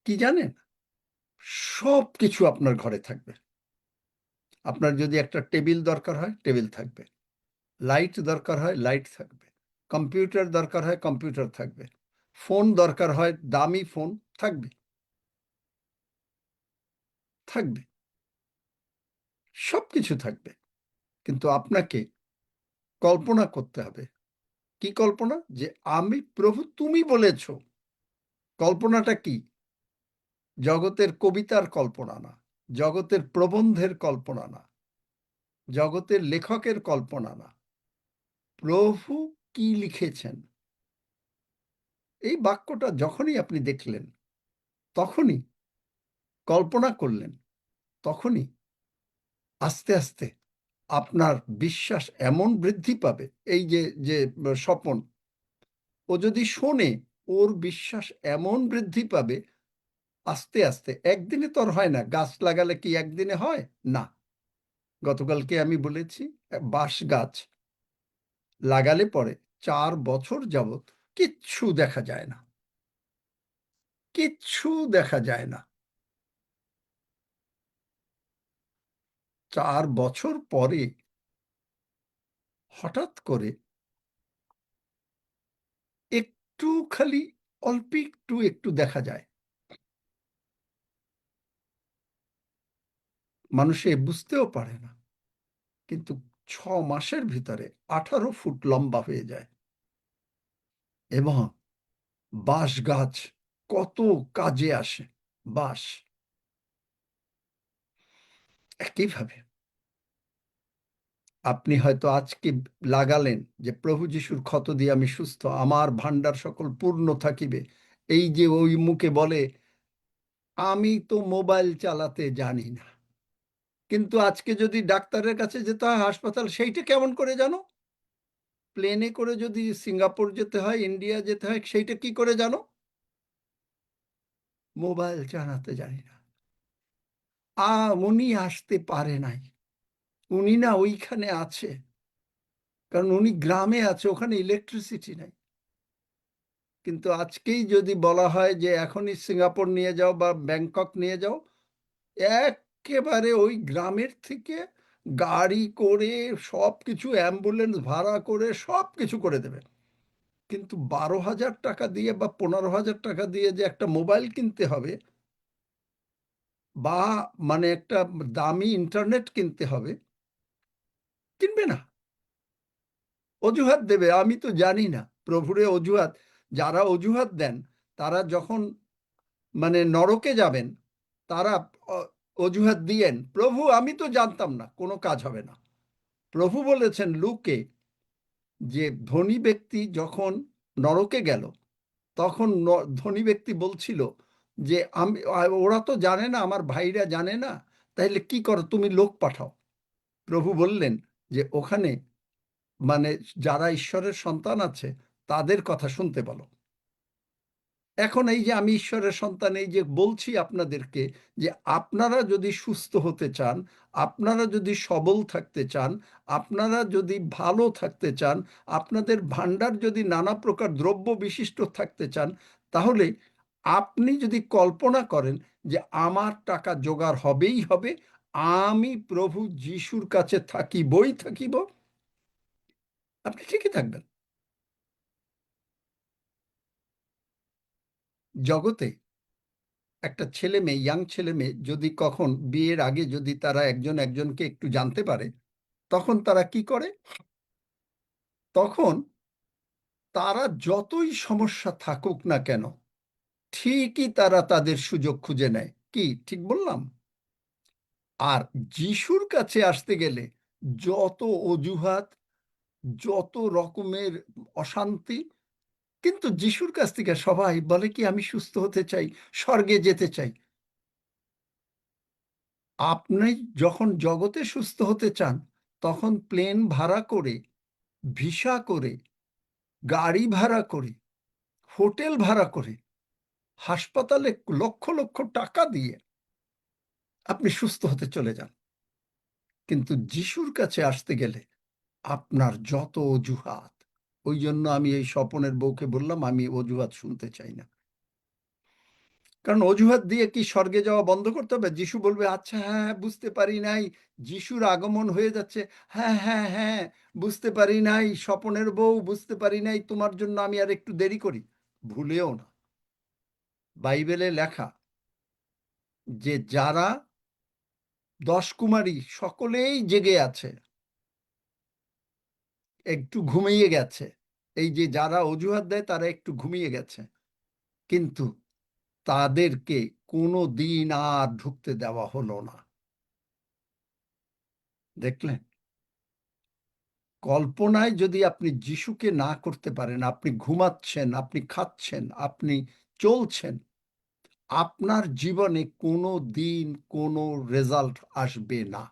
A: কি জানেন, সব কিছু আপনার ঘরে থাকবে। আপনার যদি একটা টেবিল দরকার হয়, টেবিল থাকবে। লাইট দরকার হয়, লাইট থাকবে। কম্পিউটার দরকার হয়, কম্পিউটার থাকবে। ফোন দরকার হয়, দামি ফোন থাকবে। থাকবে, সবকিছু থাকবে। কিন্তু আপনাকে কল্পনা করতে হবে। কি কল্পনা? যে আমি প্রভু, তুমি বলেছ। কল্পনাটা কি? জগতের কবিতার কল্পনা না, জগতের প্রবন্ধের কল্পনা না, জগতের লেখকের কল্পনা না। প্রভু কি লিখেছেন, এই বাক্যটা যখনই আপনি দেখলেন, তখনই কল্পনা করলেন, তখনই আস্তে আস্তে আপনার বিশ্বাস এমন বৃদ্ধি পাবে। এই যে যে স্বপন, ও যদি শোনে, ওর বিশ্বাস এমন বৃদ্ধি পাবে আস্তে আস্তে। একদিনে তো আর হয় না। গাছ লাগালে কি একদিনে হয় না। গতকালকে আমি বলেছি, বাঁশ গাছ লাগালে পরে 4 বছর যাবত কিচ্ছু দেখা যায় না, কিচ্ছু দেখা যায় না। 4 বছর পরে হঠাৎ করে একটু, খালি অল্প একটু একটু দেখা যায়। মানুষে বুঝতেও পারে না, কিন্তু 6 মাসের ভিতরে 18 ফুট লম্বা হয়ে যায়। এবং বাঁশ গাছ কত কাজে আসে। বাঁশ একইভাবে আপনি হয়তো আজকে লাগালেন যে প্রভু যিশুর ক্ষত দিয়ে আমি সুস্থ, আমার ভাণ্ডার সকল পূর্ণ থাকিবে। এই যে ওই মুখে বলে আমি তো মোবাইল চালাতে জানি না, কিন্তু আজকে যদি ডাক্তারের কাছে যেতে হয়, হাসপাতাল, সেইটা কেমন করে জানো? প্লেনে করে যদি সিঙ্গাপুর যেতে হয়, ইন্ডিয়া যেতে হয়, সেইটা কি করে জানো? মোবাইল চালাতে জানি না। উনি আসতে পারে নাই, উনি না ওইখানে আছে, কারণ উনি গ্রামে আছে, ওখানে ইলেকট্রিসিটি নাই। কিন্তু আজকেই যদি বলা হয় যে এখনই সিঙ্গাপুর নিয়ে যাও বা ব্যাংকক নিয়ে যাও, একেবারে ওই গ্রামের থেকে গাড়ি করে সব কিছু, অ্যাম্বুলেন্স ভাড়া করে সব কিছু করে দেবে। কিন্তু 12,000 টাকা দিয়ে বা 15,000 টাকা দিয়ে যে একটা মোবাইল কিনতে হবে, বা মানে একটা দামি ইন্টারনেট কিনতে হবে, কিনবে না। অজুহাত দেবে, আমি তো জানি না। প্রভুরে অজুহাত, যারা অজুহাত দেন তারা যখন মানে নরকে যাবেন, তারা অজুহাত দিয়েন, প্রভু আমি তো জানতাম না, কোনো কাজ হবে না। প্রভু বলেছেন লুকে যে ধনী ব্যক্তি যখন নরকে গেল, তখন ধনী ব্যক্তি বলছিল যে আমি, ওরা তো জানে না, আমার ভাইরা জানে না, তাইলে কি করো, তুমি লোক পাঠাও। প্রভু বললেন যে ওখানে মানে যারা ঈশ্বরের সন্তান আছে তাদের কথা শুনতে বলো। এখন এই যে আমি ঈশ্বরের সন্তান, এই যে বলছি আপনাদেরকে যে আপনারা যদি সুস্থ হতে চান, আপনারা যদি সবল থাকতে চান, আপনারা যদি ভালো থাকতে চান, আপনাদের ভাণ্ডার যদি নানা প্রকার দ্রব্য বিশিষ্ট থাকতে চান, তাহলে আপনি যদি কল্পনা করেন যে আমার টাকা জোগাড় হবেই হবে, আমি প্রভু যিশুর কাছে থাকিবই থাকিব, আপনি ঠিকই থাকবেন। জগতে একটা ছেলে মেয়ে, ইয়াং ছেলে মেয়ে যদি কখন বিয়ের আগে যদি তারা একজন একজনকে একটু জানতে পারে, তখন তারা কি করে? তখন তারা যতই সমস্যা থাকুক না কেন, ঠিকই তারা তাদের সুযোগ খুঁজে নেয়। কি ঠিক বললাম? আর যিশুর কাছে আসতে গেলে যত অজুহাত, যত রকমের অশান্তি, কিন্তু যিশুর কাছ থেকে সবাই বলে কি আমি সুস্থ হতে চাই, স্বর্গে যেতে চাই। আপনি যখন জগতে সুস্থ হতে চান তখন প্লেন ভাড়া করে, ভিসা করে, গাড়ি ভাড়া করে, হোটেল ভাড়া করে, হাসপাতালে লক্ষ লক্ষ টাকা দিয়ে আপনি সুস্থ হতে চলে যান। কিন্তু যিশুর কাছে আসতে গেলে আপনার যত অজুহাত, ওই জন্য আমি এই স্বপনের বউকে বললাম আমি অজুহাত শুনতে চাই না। কারণ অজুহাত দিয়ে কি স্বর্গে যাওয়া বন্ধ করতে হবে? যিশু বলবে আচ্ছা হ্যাঁ বুঝতে পারি নাই, যিশুর আগমন হয়ে যাচ্ছে, হ্যাঁ হ্যাঁ হ্যাঁ বুঝতে পারি নাই, স্বপনের বউ বুঝতে পারি নাই, তোমার জন্য আমি আর একটু দেরি করি। ভুলেও না, বাইবেলে লেখা যে যারা 10 কুমারী সকলেই জেগে আছে, একটু ঘুমিয়ে গেছে, এই যে যারা অজুহাত দেয় তারা একটু ঘুমিয়ে গেছে, কিন্তু তাদেরকে কোনো দিন আর ঢুকতে দেওয়া হলো না। দেখলেন, কল্পনায় যদি আপনি যিশুকে না করতে পারেন, আপনি ঘুমাচ্ছেন, আপনি খাচ্ছেন, আপনি চলছেন, আপনার জীবনে কোনো দিন কোনো রেজাল্ট আসবে না।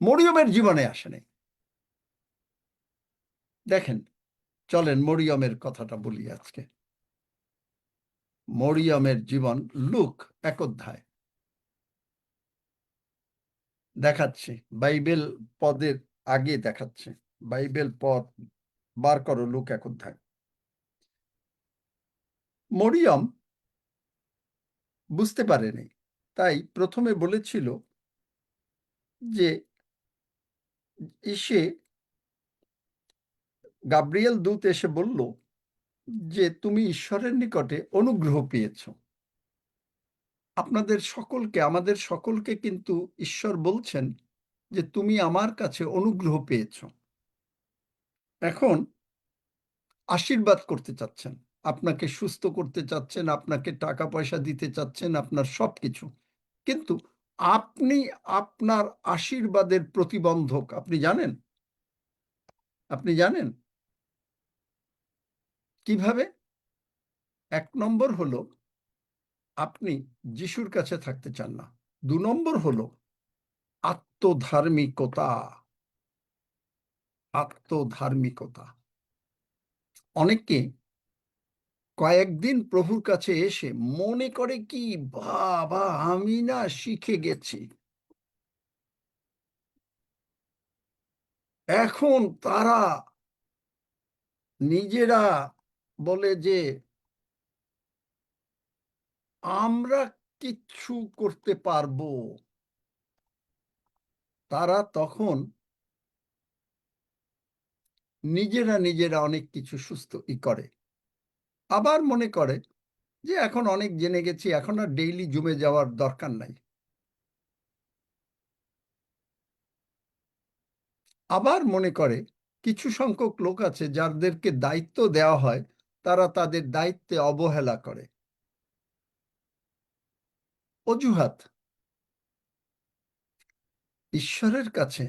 A: মরিয়মের জীবনে আসেনি। দেখেন, চলেন মরিয়মের কথাটা বলি আজকে। মরিয়মের জীবন লুক 1 অধ্যায় দেখাচ্ছে, বাইবেল পদের আগে দেখাচ্ছে। বাইবেল পদ বার করো, লুক 1 অধ্যায়। মরিয়ম বুঝতে পারেনি, তাই প্রথমে বলেছিল যে এসে গাব্রিয়েল দূত এসে বলল যে তুমি ঈশ্বরের নিকটে অনুগ্রহ পেয়েছ। আপনাদের সকলকে, আমাদের সকলকে কিন্তু ঈশ্বর বলছেন যে তুমি আমার কাছে অনুগ্রহ পেয়েছ। এখন আশীর্বাদ করতে চাচ্ছেন, আপনাকে সুস্থ করতে চাচ্ছেন, আপনাকে টাকা পয়সা দিতে চাচ্ছেন, আপনার সবকিছু। কিন্তু আপনি আপনার আশীর্বাদের প্রতিবন্ধক, আপনি জানেন? আপনি জানেন কিভাবে? 1 নম্বর হলো আপনি যিশুর কাছে থাকতে চান না। 2 নম্বর হলো আত্মধার্মিকতা। আত্মধার্মিকতা। অনেকে কয়েকদিন প্রভুর কাছে এসে মনে করে কি বাবা আমি না শিখে গেছি, এখন তারা নিজেরা বলে যে আমরা কিচ্ছু করতে পারবো। তারা তখন নিজেরা অনেক কিছু সুস্থ করে, আবার মনে করে যে এখন অনেক জেনে গেছি, এখন আর ডেইলি জমে যাওয়ার দরকার নাই। আবার মনে করে কিছু সংখ্যক লোক আছে যাদেরকে দায়িত্ব দেওয়া হয়, তারা তাদের দায়িত্বে অবহেলা করে। অজুহাত। ঈশ্বরের কাছে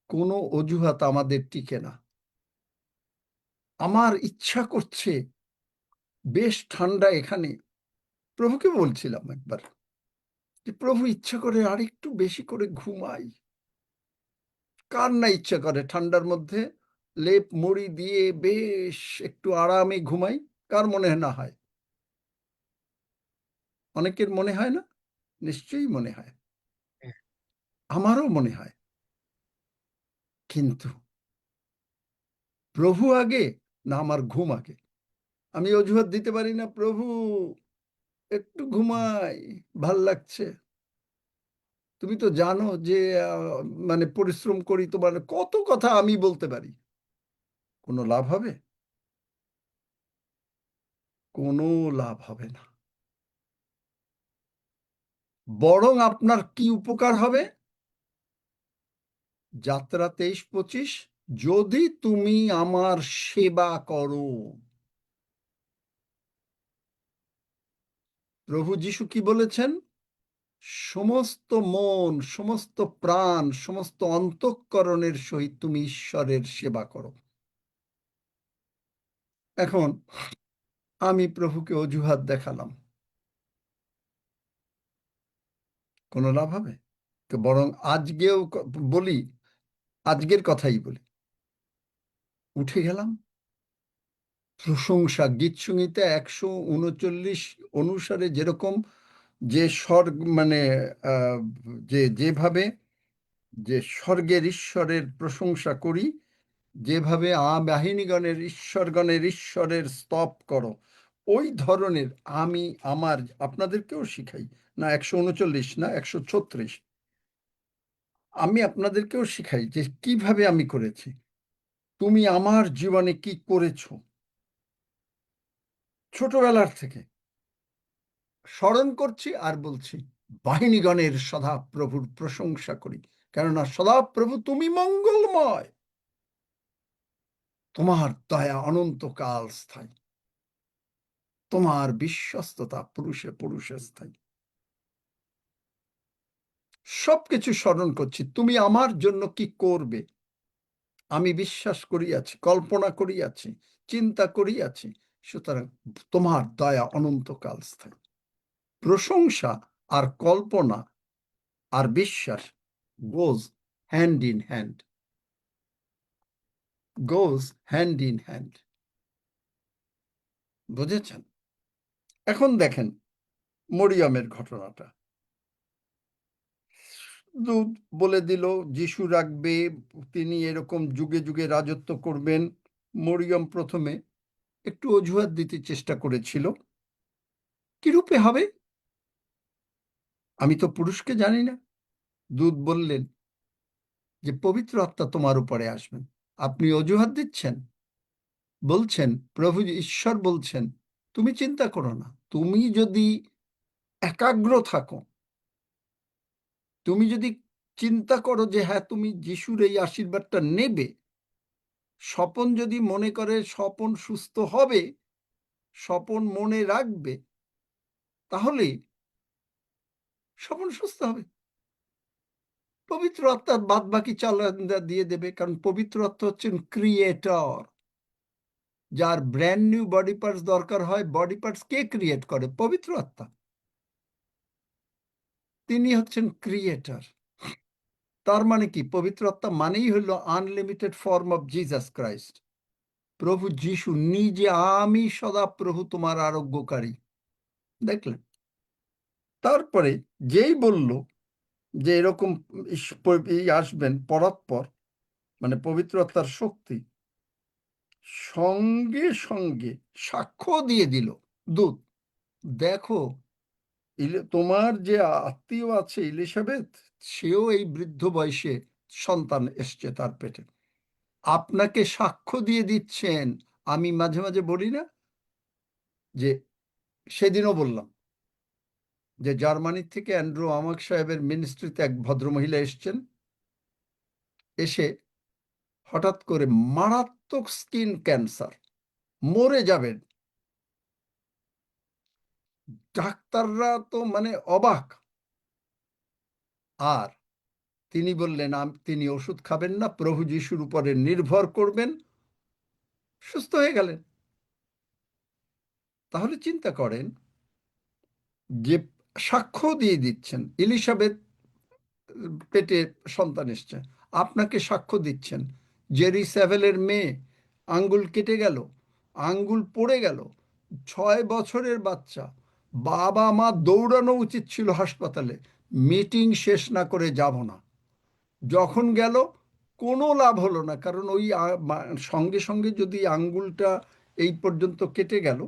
A: কোনো অজুহাত আমাদের টিকে না। আমার ইচ্ছা করছে, বেশ ঠান্ডা এখানে, প্রভুকে বলছিলাম একবার যে প্রভু ইচ্ছা করে আর একটু বেশি করে ঘুমাই। কার না ইচ্ছা করে ঠান্ডার মধ্যে লেপ মুড়ি দিয়ে বেশ একটু আরামে ঘুমাই? কার মনে না হয়? অনেকের মনে হয় না? নিশ্চয়ই মনে হয়, আমারও মনে হয়। কিন্তু প্রভু আগে না আমার ঘুম আগে? আমি অজুহাত দিতে পারি না, প্রভু একটু ঘুমাই, ভাল লাগছে। তুমি তো জানো যে মানে পরিশ্রম করি, তোমার কত কথা আমি বলতে পারি। কোনো লাভ হবে? কোনো লাভ হবে না। বরং আপনার কি উপকার হবে? যাত্রা 23-25, যদি তুমি আমার সেবা করো। প্রভু যিশু কি বলেছেন? সমস্ত মন, সমস্ত প্রাণ, সমস্ত অন্তঃকরণের সহিত তুমি ঈশ্বরের সেবা করো। এখন আমি প্রভুকে অজুহাত দেখালাম, কোনো লাভ হবে? তো বরং আজকেও বলি, আজকের কথাই বলি। উঠে গেলাম, প্রশংসা গীত সঙ্গীতে 139 অনুসারে যেরকম যে স্বর্গ মানে যেভাবে যে স্বর্গের ঈশ্বরের প্রশংসা করি, যেভাবে বাহিনীগণের ঈশ্বরের স্তব করো, ওই ধরনের আমি আপনাদেরকেও শিখাই না। 139 না, 136 আমি আপনাদেরকেও শিখাই যে কিভাবে আমি করেছি। তুমি আমার জীবনে কি করেছো ছোটবেলার থেকে স্মরণ করছি আর বলছি, বাহিনীগণের সদাপ্রভুর প্রশংসা করি, কেননা সদাপ্রভু তুমি মঙ্গলময়, তোমার দয়া অনন্তকাল স্থায়ী, তোমার বিশ্বস্ততা পুরুষে পুরুষে স্থায়ী। সবকিছু স্মরণ করছি, তুমি আমার জন্য কি করবে আমি বিশ্বাস করিয়াছি, কল্পনা করিয়াছি, চিন্তা করিয়াছি। সুতরাং তোমার দয়া অনন্তকাল স্থায়ী। প্রশংসা আর কল্পনা আর বিশ্বাস goes hand in hand, goes hand in hand। বুঝেছেন? এখন দেখেন মরিয়মের ঘটনাটা। দূত বলে দিল যিশু রাখবে, তিনি এরকম যুগে যুগে রাজত্ব করবেন। মরিয়ম প্রথমে একটু অজুহাত দিতে চেষ্টা করেছিল, কি রূপে হবে, আমি তো পুরুষকে জানি না। দূত বললেন যে পবিত্র আত্মা তোমার উপরে আসবেন। আপনি অজুহাত দিচ্ছেন, বলছেন প্রভু ঈশ্বর বলছেন তুমি চিন্তা করো না, তুমি যদি একাগ্র থাকো, তুমি যদি চিন্তা করো যে হ্যাঁ তুমি যিশুর এই আশীর্বাদটা নেবে, স্বপন যদি মনে করে স্বপন সুস্থ হবে, স্বপন মনে রাখবে, তাহলে স্বপন সুস্থ হবে। পবিত্র আত্মার বাদ বাকি চালান দিয়ে দেবে, কারণ পবিত্র আত্মা হচ্ছেন ক্রিয়েটর। যার ব্র্যান্ড নিউ বডি পার্টস দরকার হয়, বডি পার্টস কে ক্রিয়েট করে? পবিত্র আত্মা। তিনি হচ্ছেন ক্রিয়েটর। তার মানে কি? পবিত্র আত্মা মানেই হলো unlimited form of Jesus Christ. প্রভু যিশু নিজে, আমি সদা প্রভু তোমার আরোগ্যকারী। দেখলেন? তারপরে যেই বলল যে এরকম আসবেন পরাৎপর, মানে পবিত্র আত্মার শক্তি, সঙ্গে সঙ্গে সাক্ষ্য দিয়ে দিল দূত, দেখো তোমার যে আত্মীয় আছে ইলিসাবেথ, সেও এই বৃদ্ধ বয়সে সন্তান এসছে তার পেটে, আপনাকে সাক্ষ্য দিয়ে দিচ্ছেন। আমি মাঝে মাঝে বলি না যে, সেদিনও বললাম যে জার্মানি থেকে অ্যান্ড্রু আমাক সাহেবের মিনিস্ট্রিতে এক ভদ্রমহিলা এসছেন, এসে হঠাৎ করে মারাত্মক স্কিন ক্যান্সার, মরে যাবেন। ডাক্তাররা তো মানে অবাক। আর তিনি বললেন তিনি ওষুধ খাবেন না, প্রভু যিশুর উপরে নির্ভর করবেন, সুস্থ হয়ে গেলেন। তাহলে চিন্তা করেন যে সাক্ষ্য দিয়ে দিচ্ছেন, ইলিসাবেথ পেটে সন্তান এসছে, আপনাকে সাক্ষ্য দিচ্ছেন। জেরি স্যাভেলের মেয়ে আঙ্গুল কেটে গেল, আঙ্গুল পড়ে গেল, 6 বছরের বাচ্চা, বাবা মা দৌড়ানো উচিত ছিল হাসপাতালে, মিটিং শেষ না করে যাব না। যখন গেল কোনো লাভ হলো না, কারণ ওই সঙ্গে সঙ্গে যদি আঙ্গুলটা এই পর্যন্ত কেটে গেল,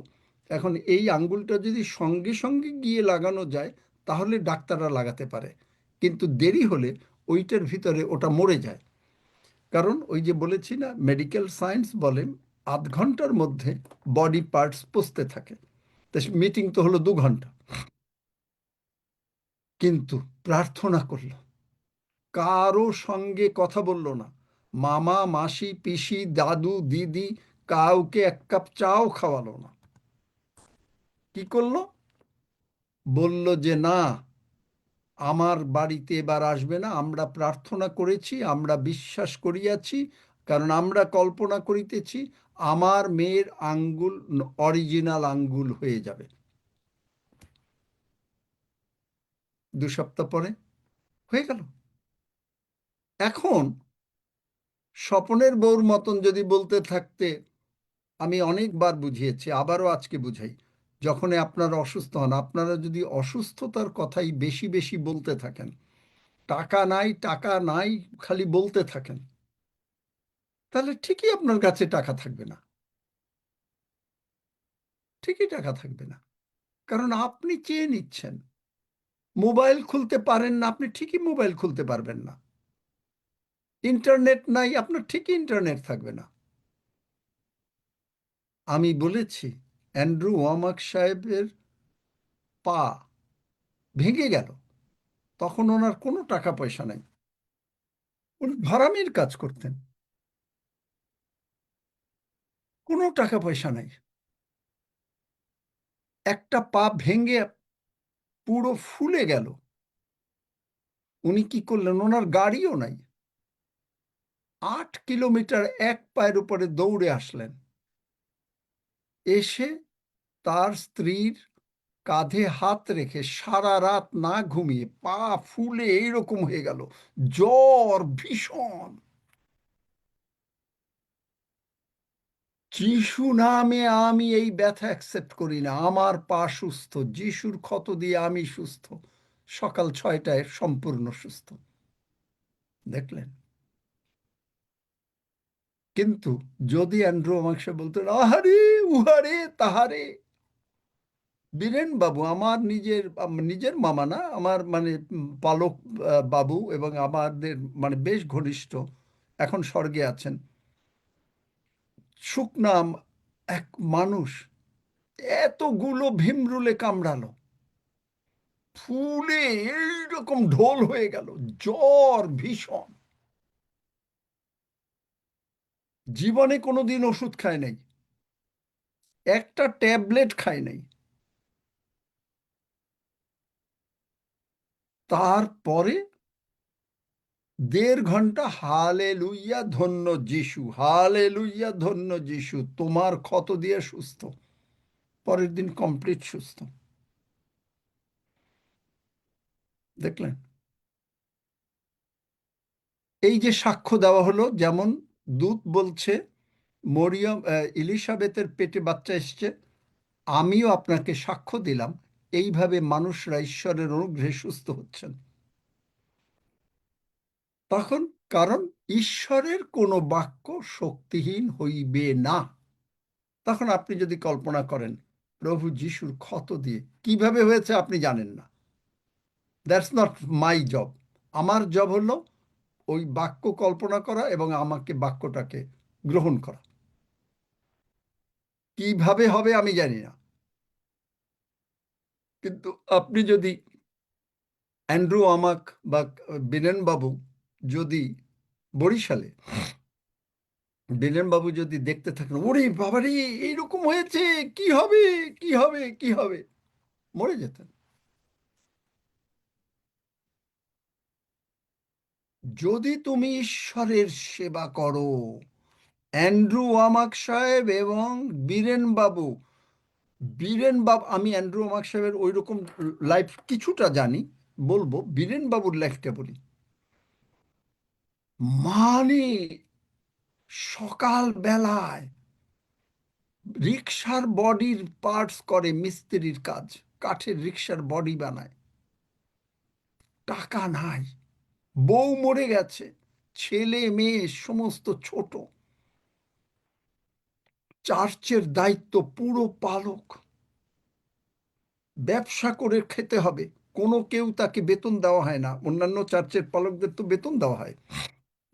A: এখন এই আঙ্গুলটা যদি সঙ্গে সঙ্গে গিয়ে লাগানো যায় তাহলে ডাক্তাররা লাগাতে পারে, কিন্তু দেরি হলে ওইটার ভিতরে ওটা মরে যায়। কারণ ওই যে বলেছি না, মেডিকেল সায়েন্স বলেন আধ ঘন্টার মধ্যে বডি পার্টস পচতে থাকে। তা মিটিং তো হলো 2 ঘন্টা, কিন্তু প্রার্থনা করলো, কারো সঙ্গে কথা বলল না, মামা মাসি পিসি দাদু দিদি কাউকে 1 কাপ চাও খাওয়ালো না। কি করলো? বলল যে না, আমার বাড়িতে এবার আসবে না, আমরা প্রার্থনা করেছি, আমরা বিশ্বাস করিয়াছি, কারণ আমরা কল্পনা করিতেছি আমার মেয়ের আঙ্গুল অরিজিনাল আঙ্গুল হয়ে যাবে। 2 সপ্তাহ পরে হয়ে গেল। এখন স্বপনের বউর মতন যদি বলতে থাকতে, আমি অনেকবার বুঝিয়েছি, আবারও আজকে বুঝাই, যখন আপনারা অসুস্থ হন, আপনারা যদি অসুস্থতার কথাই বেশি বেশি বলতে থাকেন, টাকা নাই টাকা নাই খালি বলতে থাকেন, তাহলে ঠিকই আপনার কাছে টাকা থাকবে না, ঠিকই টাকা থাকবে না। কারণ আপনি চেয়ে নিচ্ছেন। মোবাইল খুলতে পারেন না, আপনি ঠিকই মোবাইল খুলতে পারবেন না। ইন্টারনেট নাই, আপনার ঠিকই ইন্টারনেট থাকবে না। আমি বলেছি অ্যান্ড্রু ওয়ামাক সাহেবের পা ভেঙে গেল, তখন ওনার কোনো টাকা পয়সা নাই, উনি ভাড়ামির কাজ করতেন, কোনো টাকা পয়সা নাই। একটা পা ভেঙে পুরো ফুলে গেল, উনি কি করলেন? ওনার গাড়িও নাই, 8 কিলোমিটার এক পায়ের উপরে দৌড়ে আসলেন, এসে তার স্ত্রীর কাঁধে হাত রেখে সারা রাত না ঘুমিয়ে পা ফুলে এইরকম হয়ে গেল, জ্বর ভীষণ। যিশু নামে আমি এই ব্যথা অ্যাকসেপ্ট করি না, আমার পা সুস্থ, যিশুর ক্ষত দিয়ে আমি সুস্থ, সকাল 6টায় সম্পূর্ণ সুস্থ। দেখলেন? কিন্তু যদি অ্যান্ড্রু আমাকে বলতেন আহারে উহারে তাহারে, বীরেন বাবু আমার নিজের মামা না, আমার মানে পালক বাবু, এবং আমাদের মানে বেশ ঘনিষ্ঠ, এখন স্বর্গে আছেন, শুকনাম এক মানুষ এতগুলো ভীমরুলে কামড়ালো, ফুলে এইরকম ঢোল হয়ে গেল, জ্বর ভীষণ, জীবনে কোনোদিন ওষুধ খায় নাই, একটা ট্যাবলেট খায় নাই। তারপরে 1.5 ঘন্টা হালেলুইয়া ধন্য যিশু, হালেলুইয়া ধন্য যিশু, তোমার ক্ষত দিয়ে সুস্থ। পরের দিন কমপ্লিট সুস্থ। দেখলেন? এই যে সাক্ষ্য দেওয়া হলো, যেমন দূত বলছে মরিয়ম ইলিসাবেতের পেটে বাচ্চা এসছে, আমিও আপনাকে সাক্ষ্য দিলাম, এইভাবে মানুষরা ঈশ্বরের অনুগ্রহে সুস্থ হচ্ছেন। তখন কারণ ঈশ্বরের কোনো বাক্য শক্তিহীন হইবে না। তখন আপনি যদি কল্পনা করেন প্রভু যিশুর ক্ষত দিয়ে কিভাবে হয়েছে আপনি জানেন না, দ্যাটস নট মাই জব। আমার জব হলো ওই বাক্য কল্পনা করা এবং আমাকে বাক্যটাকে গ্রহণ করা। কিভাবে হবে আমি জানি না, কিন্তু আপনি যদি অ্যান্ড্রু আমাক বা বীরেন বাবু যদি বরিশালে, বীরেন বাবু যদি দেখতে থাকেন ওরে বাবারে এইরকম হয়েছে, কি হবে কি হবে কি হবে, মরে যেতেন। যদি তুমি ঈশ্বরের সেবা করো, অ্যান্ড্রু ওয়ামাক সাহেব এবং বীরেন বাবু, আমি অ্যান্ড্রু ওয়ামাক সাহেবের ওই রকম লাইফ কিছুটা জানি, বলবো বীরেন বাবুর লাইফটা বলি। মানে সকাল বেলায় রিক্সার বডির পার্টস করে, মিস্ত্রির কাজ, কাঠের রিক্সার বডি বানায়, টাকা নাই, বউ মরে গেছে, ছেলে মেয়ে সমস্ত ছোট, চার্চের দায়িত্ব পুরো পালক, ব্যবসা করে খেতে হবে, কোনো কেউ তাকে বেতন দেওয়া হয় না, অন্যান্য চার্চের পালকদের তো বেতন দেওয়া হয়,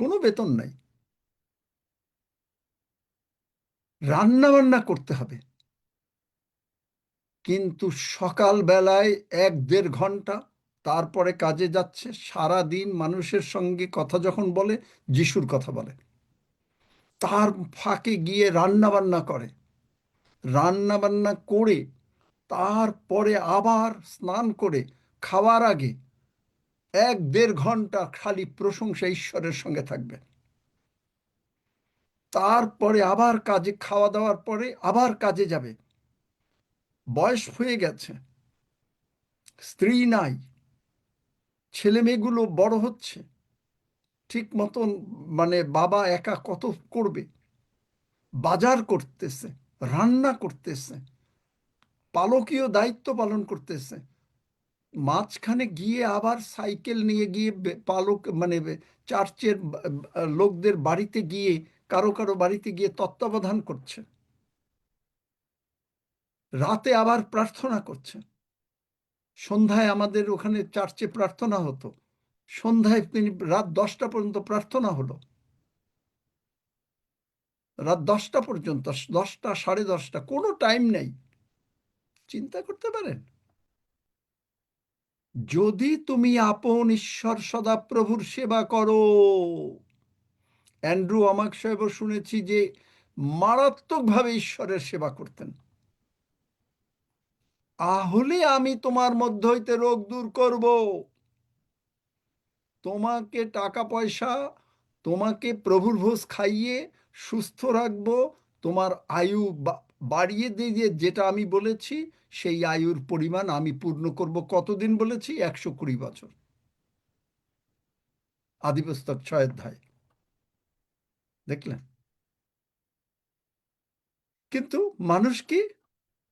A: কোনো বেতন নাই, রান্না বান্না করতে হবে। কিন্তু সকাল বেলায় 1-1.5 ঘন্টা, তারপরে কাজে যাচ্ছে, সারা দিন মানুষের সঙ্গে কথা যখন বলে যিশুর কথা বলে, তার ফাঁকে গিয়ে রান্না বান্না করে, রান্না বান্না করে তারপরে আবার স্নান করে খাওয়ার আগে 1-1.5 ঘন্টা খালি প্রশংসা ঈশ্বরের সঙ্গে থাকবে। তারপরে আবার কাজে, খাওয়া দাওয়ার পরে আবার কাজে যাবে। বয়স হয়ে গেছে, স্ত্রী নাই, ছেলে মেয়েগুলো বড় হচ্ছে, ঠিক মতন মানে বাবা একা কত করবে, বাজার করতেছে, রান্না করতেছে, পালকীয় দায়িত্ব পালন করতেছে, মাঝখানে গিয়ে আবার সাইকেল নিয়ে গিয়ে পালক মানে চার্চের লোকদের বাড়িতে গিয়ে কারো কারো বাড়িতে গিয়ে তত্ত্বাবধান করছে, রাতে আবার প্রার্থনা করছে। সন্ধ্যায় আমাদের ওখানে চার্চে প্রার্থনা হতো, সন্ধ্যায় তিনি রাত 10টা পর্যন্ত প্রার্থনা হলো, রাত 10টা পর্যন্ত, 10টা 10:30, কোনো টাইম নেই। চিন্তা করতে পারেন, যদি তুমি আপন ঈশ্বর সদাপ্রভুর সেবা করো। অ্যান্ড্রু আমাক সাহেব শুনেছি যে মারাত্মকভাবে ঈশ্বরের সেবা করতেন। তাহলে আমি তোমার মধ্য হইতে রোগ দূর করব, তোমাকে টাকা পয়সা, তোমাকে প্রভুর ভোজ খাইয়ে সুস্থ রাখবো, তোমার আয়ু বাড়িয়ে দিয়ে যেটা আমি বলেছি সেই আয়ুর পরিমাণ আমি পূর্ণ করব। কতদিন বলেছি? 120 বছর। আদিপুস্তক 6 অধ্যায়। দেখলেন? কিন্তু মানুষ কি,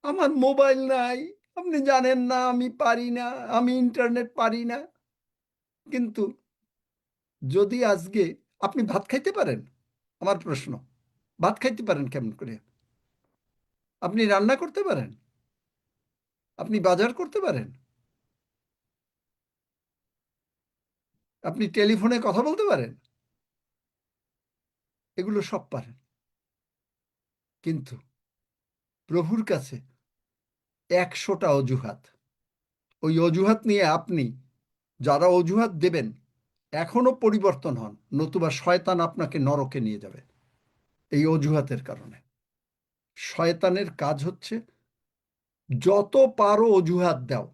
A: আমার মোবাইল নাই, আপনি জানেন না, আমি পারি না, আমি ইন্টারনেট পারি না। কিন্তু যদি আজকে আপনি ভাত খাইতে পারেন, আমার প্রশ্ন, ভাত খাইতে পারেন কেমন করে? আপনি রান্না করতে পারেন? আপনি বাজার করতে পারেন? আপনি টেলিফোনে কথা বলতে পারেন? এগুলো সব পারেন। কিন্তু প্রভুর কাছে 100টা অজুহাত। ওই অজুহাত নিয়ে আপনি, যারা অজুহাত দেবেন, এখনো পরিবর্তন হন, নতুবা শয়তান আপনাকে নরকে নিয়ে যাবে। এই অজুহাতের কারণে শয়তানের কাজ হচ্ছে যত পারো অজুহাত দাও,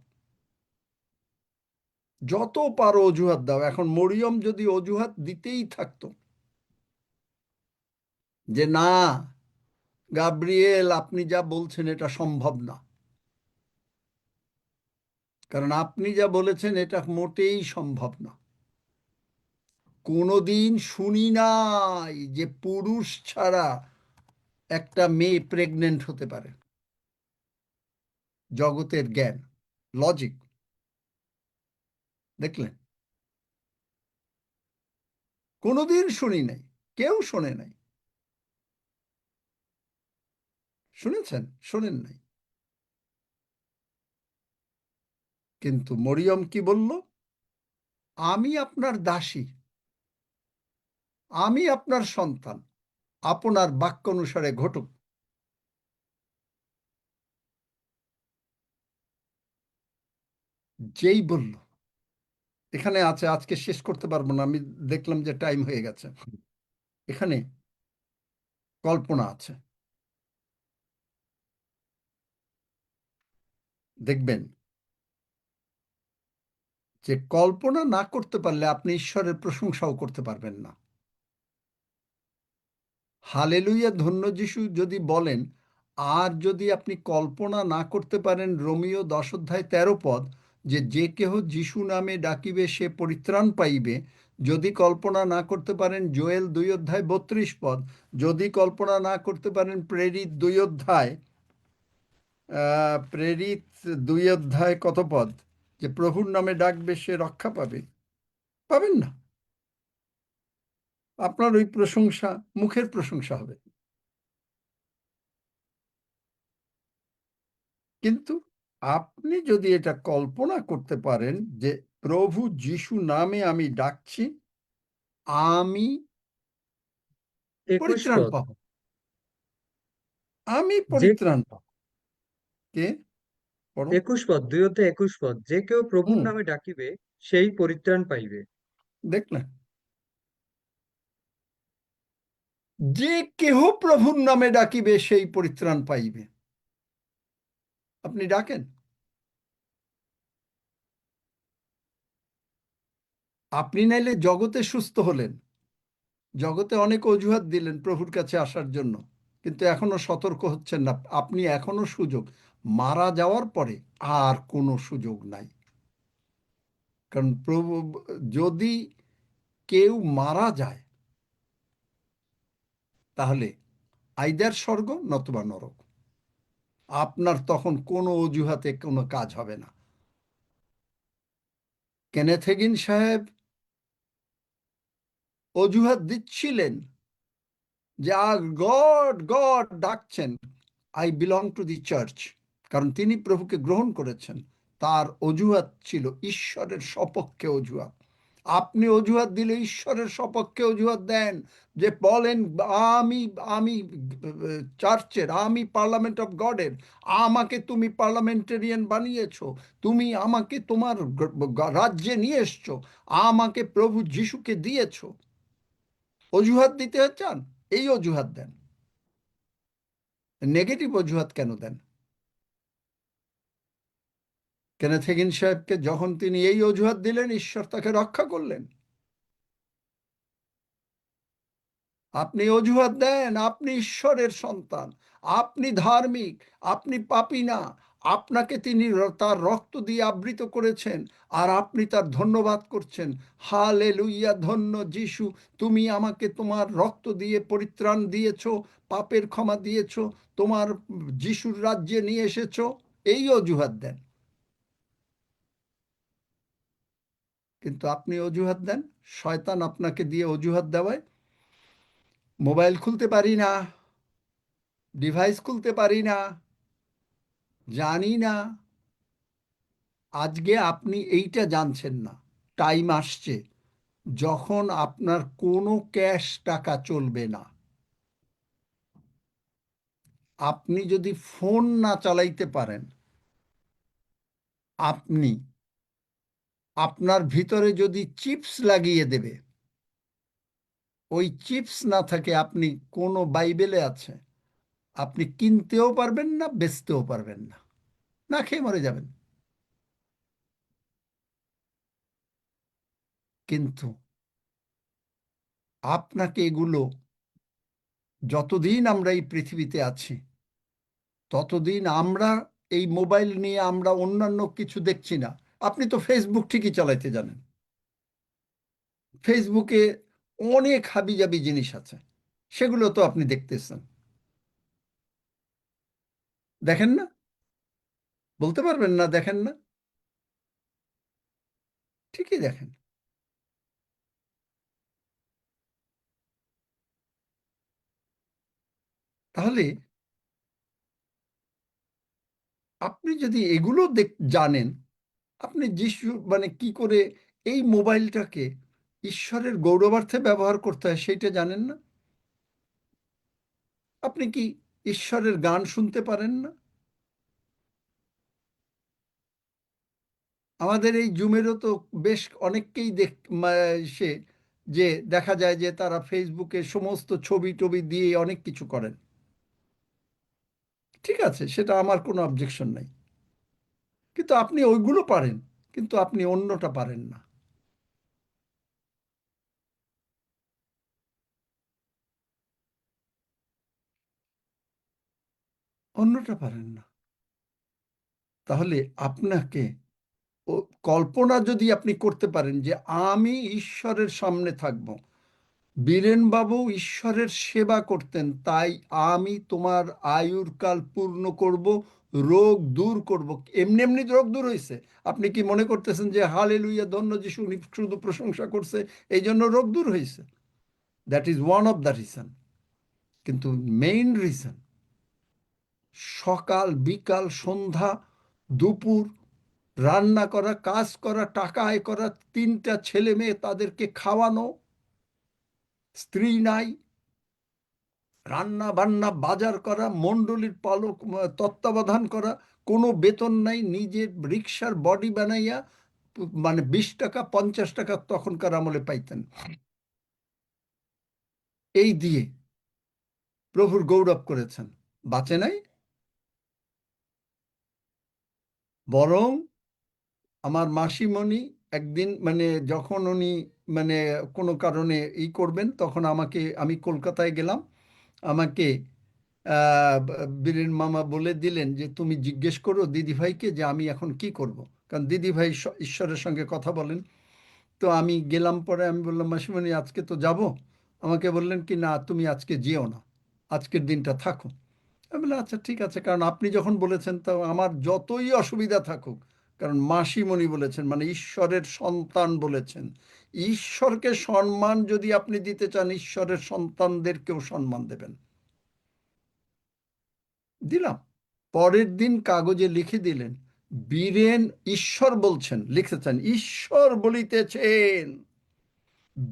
A: যত পারো অজুহাত দাও। এখন মরিয়ম যদি অজুহাত দিতেই থাকতো যে না গাব্রিয়েল আপনি যা বলছেন এটা সম্ভব না, কারণ আপনি যা বলেছেন এটা মোটেই সম্ভব না, কোনোদিন শুনি নাই যে পুরুষ ছাড়া একটা মেয়ে প্রেগনেন্ট হতে পারে। জগতের জ্ঞান, লজিক, দেখলেন? কোনোদিন শুনি নাই, কেউ শোনে নাই। শুনেছেন? শোনেন নাই। কিন্তু মরিয়ম কি বলল? আমি আপনার দাসী, আমি আপনার সন্তান, আপনার বাক্য অনুসারে ঘটুক। যেই বলল, এখানে আছে, আজকে শেষ করতে পারবো না, আমি দেখলাম যে টাইম হয়ে গেছে। এখানে কল্পনা আছে, দেখবেন যে কল্পনা না করতে পারলে আপনি ঈশ্বরের প্রশংসাও করতে পারবেন না। হালেলুয়া, ধন্য যিশু যদি বলেন, আর যদি আপনি কল্পনা না করতে পারেন, রোমিও 10 অধ্যায় 13 পদ, যে যে কেহ যিশু নামে ডাকিবে সে পরিত্রাণ পাইবে, যদি কল্পনা না করতে পারেন জোয়েল 2 অধ্যায় 32 পদ, যদি কল্পনা না করতে পারেন প্রেরিত 2 অধ্যায় কত পদ, যে প্রভুর নামে ডাকবে সে রক্ষা পাবে, পাবেন না। আপনার ওই প্রশংসা মুখের প্রশংসা হবে। কিন্তু আপনি যদি এটা কল্পনা করতে পারেন যে প্রভু যিশু নামে আমি ডাকছি, আমি
B: 21
A: পরিত্রাণ
B: পদ।
A: পাবো, আমি
B: যে
A: পরিত্রাণ পাবো। কে পড়ো?
B: 21 পদ, 2 অধ্যায় 21 পদ, যে কেউ প্রভুর
A: হুম,
B: নামে ডাকিবে সেই পরিত্রাণ পাইবে।
A: দেখলেন? যে কেহ প্রভুর নামে ডাকিবে সেই পরিত্রাণ পাইবে। আপনি ডাকেন? আপনি নাইলে জগতে সুস্থ হলেন, জগতে অনেক অজুহাত দিলেন প্রভুর কাছে আসার জন্য, কিন্তু এখনো সতর্ক হচ্ছেন না। আপনি এখনো সুযোগ, মারা যাওয়ার পরে আর কোনো সুযোগ নাই। কারণ প্রভু, যদি কেউ মারা যায় তাহলে আইদার স্বর্গ নতুবা নরক। আপনার তখন কোনো অজুহাতে কোনো কাজ হবে না। কেনেথ হেগিন সাহেব অজুহাত দিচ্ছিলেন যে গড গড ডাকছেন, I belong to the church, কারণ তিনি প্রভুকে গ্রহণ করেছেন। তার অজুহাত ছিল ঈশ্বরের সপক্ষে অজুহাত। আপনি অজুহাত দিলে ঈশ্বরের সপক্ষে অজুহাত দেন, যে বলেন আমি আমি চার্চের, আমি পার্লামেন্ট অফ গডের, আমাকে তুমি পার্লামেন্টেরিয়ান বানিয়েছো, তুমি আমাকে তোমার রাজ্যে নিয়ে এসছো, আমাকে প্রভু যিশুকে দিয়েছো। অজুহাত দিতে চান, এই অজুহাত দেন, নেগেটিভ অজুহাত কেন দেন? কেনেথ হেগিন সাহেবকে যখন তিনি এই অজুহাত দিলেন, ঈশ্বর তাকে রক্ষা করলেন। আপনি অজুহাত দেন আপনি ঈশ্বরের সন্তান, আপনি ধার্মিক, আপনি পাপী না, আপনাকে তিনি তার রক্ত দিয়ে আবৃত করেছেন, আর আপনি তার ধন্যবাদ করছেন। হালেলুইয়া, ধন্য যিশু, তুমি আমাকে তোমার রক্ত দিয়ে পরিত্রাণ দিয়েছো, পাপের ক্ষমা দিয়েছো, তোমার যিশুর রাজ্যে নিয়ে এসেছো। এই অজুহাত দেন। কিন্তু আপনি অজুহাত দেন, শয়তান আপনাকে দিয়ে অজুহাত দেওয়ায়, মোবাইল খুলতে পারি না, ডিভাইস খুলতে পারি না, জানি না। আজকে আপনি এইটা জানছেন না, টাইম আসছে যখন আপনার কোনো ক্যাশ টাকা চলবে না। আপনি যদি ফোন না চালাইতে পারেন, আপনি আপনার ভিতরে যদি চিপস লাগিয়ে দেবে, ওই চিপস না থাকে, আপনি কোনো বাইবেলে আছে, আপনি কিনতেও পারবেন না, বেচতেও পারবেন না, না খেয়ে মরে যাবেন। কিন্তু আপনাকে এগুলো, যতদিন আমরা এই পৃথিবীতে আছি ততদিন আমরা এই মোবাইল নিয়ে আমরা অন্যান্য কিছু দেখছি না। আপনি তো ফেসবুক ঠিকই চালাইতে জানেন, ফেসবুকে অনেক হাবিজাবি জিনিস আছে, সেগুলো তো আপনি দেখতেছেন, দেখেন না? বলতে পারবেন না দেখেন না? ঠিকই দেখেন। তাহলে আপনি যদি এগুলো জানেন, আপনি যিশু মানে কি করে এই মোবাইলটাকে ঈশ্বরের গৌরবার্থে ব্যবহার করতে হয় সেইটা জানেন না? আপনি কি ঈশ্বরের গান শুনতে পারেন না? আমাদের এই জুমেরও তো বেশ অনেককেই সে যে দেখা যায় যে তারা ফেসবুকে সমস্ত ছবি টবি দিয়ে অনেক কিছু করেন। ঠিক আছে, সেটা আমার কোনো অবজেকশন নাই, কিন্তু আপনি ওইগুলো পারেন, কিন্তু আপনি অন্যটা পারেন না। অন্যটা পারেন না। তাহলে আপনাকে কল্পনা যদি আপনি করতে পারেন যে আমি ঈশ্বরের সামনে থাকব, বীরেনবাবু ঈশ্বরের সেবা করতেন, তাই আমি তোমার আয়ুর কাল পূর্ণ করব, রোগ দূর করব। এমনি এমনি রোগ দূর হয়েছে? আপনি কি মনে করতেছেন যে হালেলুইয়া, ধন্য যিশু শুধু প্রশংসা করছে এই জন্য রোগ দূর হয়েছে? That is one of the reason, কিন্তু মেইন রিজন সকাল বিকাল সন্ধ্যা দুপুর রান্না করা, কাজ করা, টাকা আয় করা, 3টা ছেলে মেয়ে, তাদেরকে খাওয়ানো, স্ত্রী নাই, রান্না বান্না বাজার করা, মণ্ডলীর পালক তত্ত্বাবধান করা, কোনো বেতন নাই, নিজের রিক্সার বডি বানাইয়া মানে 20 টাকা 50 টাকা তখনকার আমলে পাইতেন, এই দিয়ে প্রভুর গৌরব করেছেন। বাঁচে নাই, বরং আমার মাসিমণি একদিন মানে যখন উনি মানে কোনো কারণে করবেন, তখন আমি কলকাতায় গেলাম। আমাকে বীরেন মামা বলে দিলেন যে তুমি জিজ্ঞেস করো দিদিভাইকে যে আমি এখন কি করব, কারণ দিদিভাই ঈশ্বরের সঙ্গে কথা বলেন। তো আমি গেলাম, পরে আমি বললাম মাসিমণি আজকে তো যাব। আমাকে বললেন কি না, তুমি আজকে যেও না, আজকের দিনটা থাকো। আমি বললাম আচ্ছা ঠিক আছে, কারণ আপনি যখন বলেছেন তো আমার যতই অসুবিধা থাকুক, কারণ মাসিমণি বলেছেন মানে ঈশ্বরের সন্তান বলেছেন, ঈশ্বরকে সম্মান যদি আপনি দিতে চান, ঈশ্বরের সন্তানদেরকেও সম্মান দেবেন। দিলাম। পরের দিন কাগজে লিখে দিলেন, বীরেন ঈশ্বর বলছেন, লিখেছেন ঈশ্বর বলিতেছেন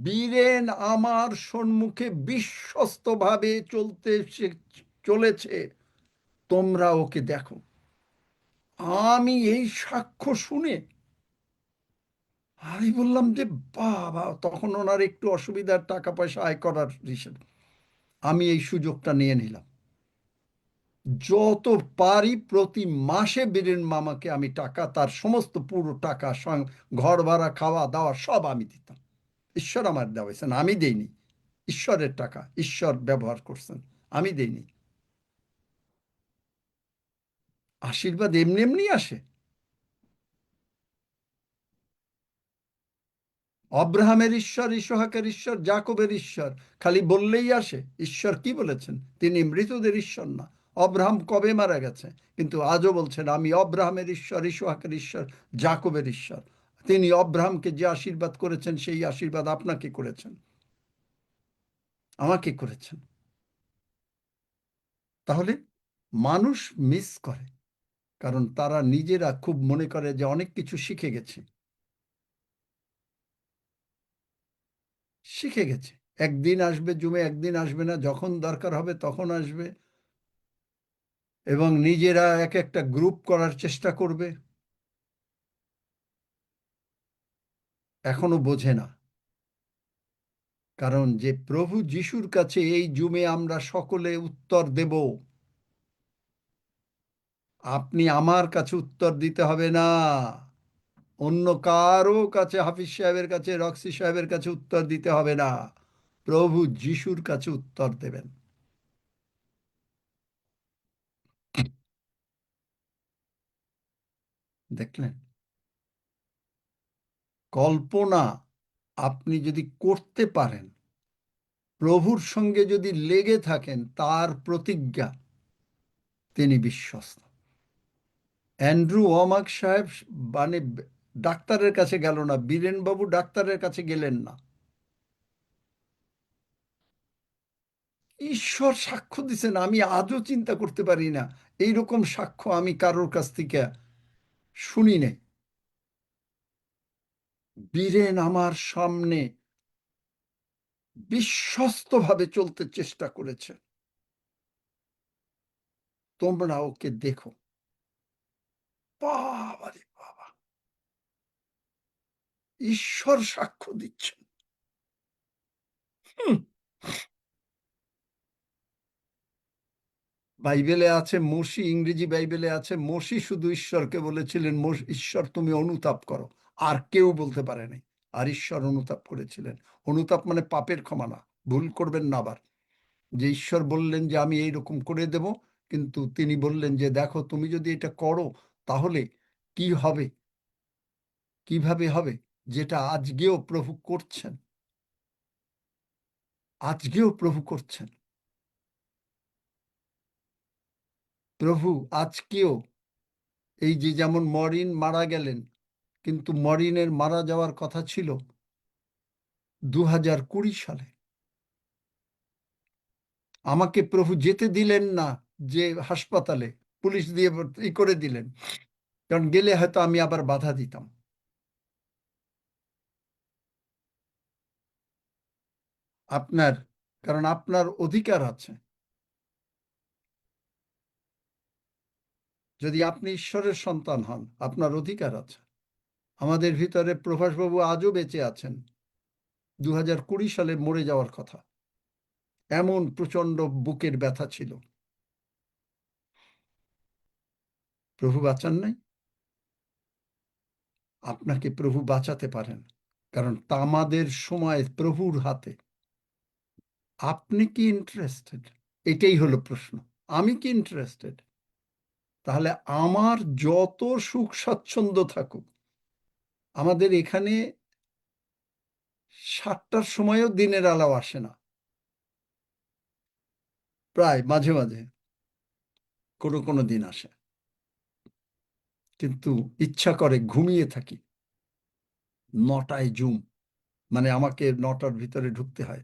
A: বীরেন আমার সম্মুখে বিশ্বস্তভাবে চলেছে, তোমরা ওকে দেখো। আমি এই সাক্ষ্য শুনে আমি বললাম যে বাবা, তখন ওনার একটু অসুবিধার, টাকা পয়সা আয় করার হিসেবে আমি এই সুযোগটা নিয়ে নিলাম। যত পারি প্রতি মাসে বীরেন মামাকে আমি টাকা, তার সমস্ত পুরো টাকা, ঘর ভাড়া, খাওয়া দাওয়া সব আমি দিতাম। ঈশ্বর আমার দেওয়াইছেন, আমি দেইনি। ঈশ্বরের টাকা ঈশ্বর ব্যবহার করছেন, আমি দেইনি। আশীর্বাদ এমনি এমনি আসে। অব্রাহামের ঈশ্বর, ইসহাকের ঈশ্বর, যাকবের ঈশ্বর খালি বললেই আসে? ঈশ্বর কি বলেছেন? তিনি মৃতদের ঈশ্বর না। অব্রাহাম কবে মারা গেছে, কিন্তু আজও বলছেন আমি অব্রাহামের ঈশ্বর, ইসহাকের ঈশ্বর, যাকবের ঈশ্বর। তিনি অব্রাহামকে যে আশীর্বাদ করেছেন সেই আশীর্বাদ আপনাকে করেছেন, আমাকে করেছেন। তাহলে মানুষ মিস করে, কারণ তারা নিজেরা খুব মনে করে যে অনেক কিছু শিখে গেছে। একদিন আসবে জুমে, একদিন আসবে না, যখন দরকার হবে তখন আসবে, এবং নিজেরা এক একটা গ্রুপ করার চেষ্টা করবে। এখনো বোঝে না, কারণ যে প্রভু যিশুর কাছে এই জুমে আমরা সকলে উত্তর দেব। আপনি আমার কাছে উত্তর দিতে হবে না, অন্য কারো কাছে, হাফিজ সাহেবের কাছে, রক্সি সাহেবের কাছে উত্তর দিতে হবে না, প্রভু যিশুর কাছে উত্তর দেবেন। দেখলেন, কল্পনা আপনি যদি করতে পারেন, প্রভুর সঙ্গে যদি লেগে থাকেন, তার প্রতিজ্ঞা তিনি বিশ্বস্ত। অ্যান্ড্রু ওমাক সাহেব মানে ডাক্তারের কাছে গেল না, বীরেনবাবু ডাক্তারের কাছে গেলেন না, ঈশ্বর সাক্ষ্য দিছেন। আমি আজও চিন্তা করতে পারি না এইরকম সাক্ষ্য আমি কারোর কাছ থেকে শুনি নাই। বীরেন আমার সামনে বিশ্বস্তভাবে চলতে চেষ্টা করেছে, তোমরা ওকে দেখো। বাবারে বাবা, ঈশ্বর সাক্ষ্য দিচ্ছেন। বাইবেলে আছে মোশি, ইংরেজি বাইবেলে আছে মোশি শুধু ঈশ্বরকে বলেছিলেন ঈশ্বর তুমি অনুতাপ করো, আর কেউ বলতে পারে নাই। আর ঈশ্বর অনুতাপ করেছিলেন। অনুতাপ মানে পাপের ক্ষমা না, ভুল করবেন না আবার। যে ঈশ্বর বললেন যে আমি এইরকম করে দেব, কিন্তু তিনি বললেন যে দেখো তুমি যদি এটা করো তাহলে কি হবে, কিভাবে হবে, যেটা আজকেও প্রভু করছেন, আজকেও প্রভু করছেন। প্রভু আজকেও এই যে যেমন মরিন মারা গেলেন, কিন্তু মরিনের মারা যাওয়ার কথা ছিল 2020 সালে। আমাকে প্রভু যেতে দিলেন না যে হাসপাতালে, পুলিশ দিয়ে করে দিলেন, কারণ গেলে হয়তো আমি আবার বাধা দিতাম। আপনার, কারণ আপনার অধিকার আছে, যদি আপনি ঈশ্বরের সন্তান হন আপনার অধিকার আছে। আমাদের ভিতরে প্রভাসবাবু আজও বেঁচে আছেন, 2020 সালে মরে যাওয়ার কথা, এমন প্রচন্ড বুকের ব্যথা ছিল। প্রভু বাঁচান নাই? আপনাকে প্রভু বাঁচাতে পারেন, কারণ তামাদের সময় প্রভুর হাতে। আপনি কি ইন্টারেস্টেড? এটাই হলো প্রশ্ন। আমি কি ইন্টারেস্টেড? তাহলে আমার যত সুখ স্বাচ্ছন্দ্য থাকুক, আমাদের এখানে 7টার সময়ও দিনের আলো আসে না, প্রায় মাঝে মাঝে কোনো কোনো দিন আসে, কিন্তু ইচ্ছা করে ঘুমিয়ে থাকি। 9টায় জুম, মানে আমাকে 9টার ভিতরে ঢুকতে হয়।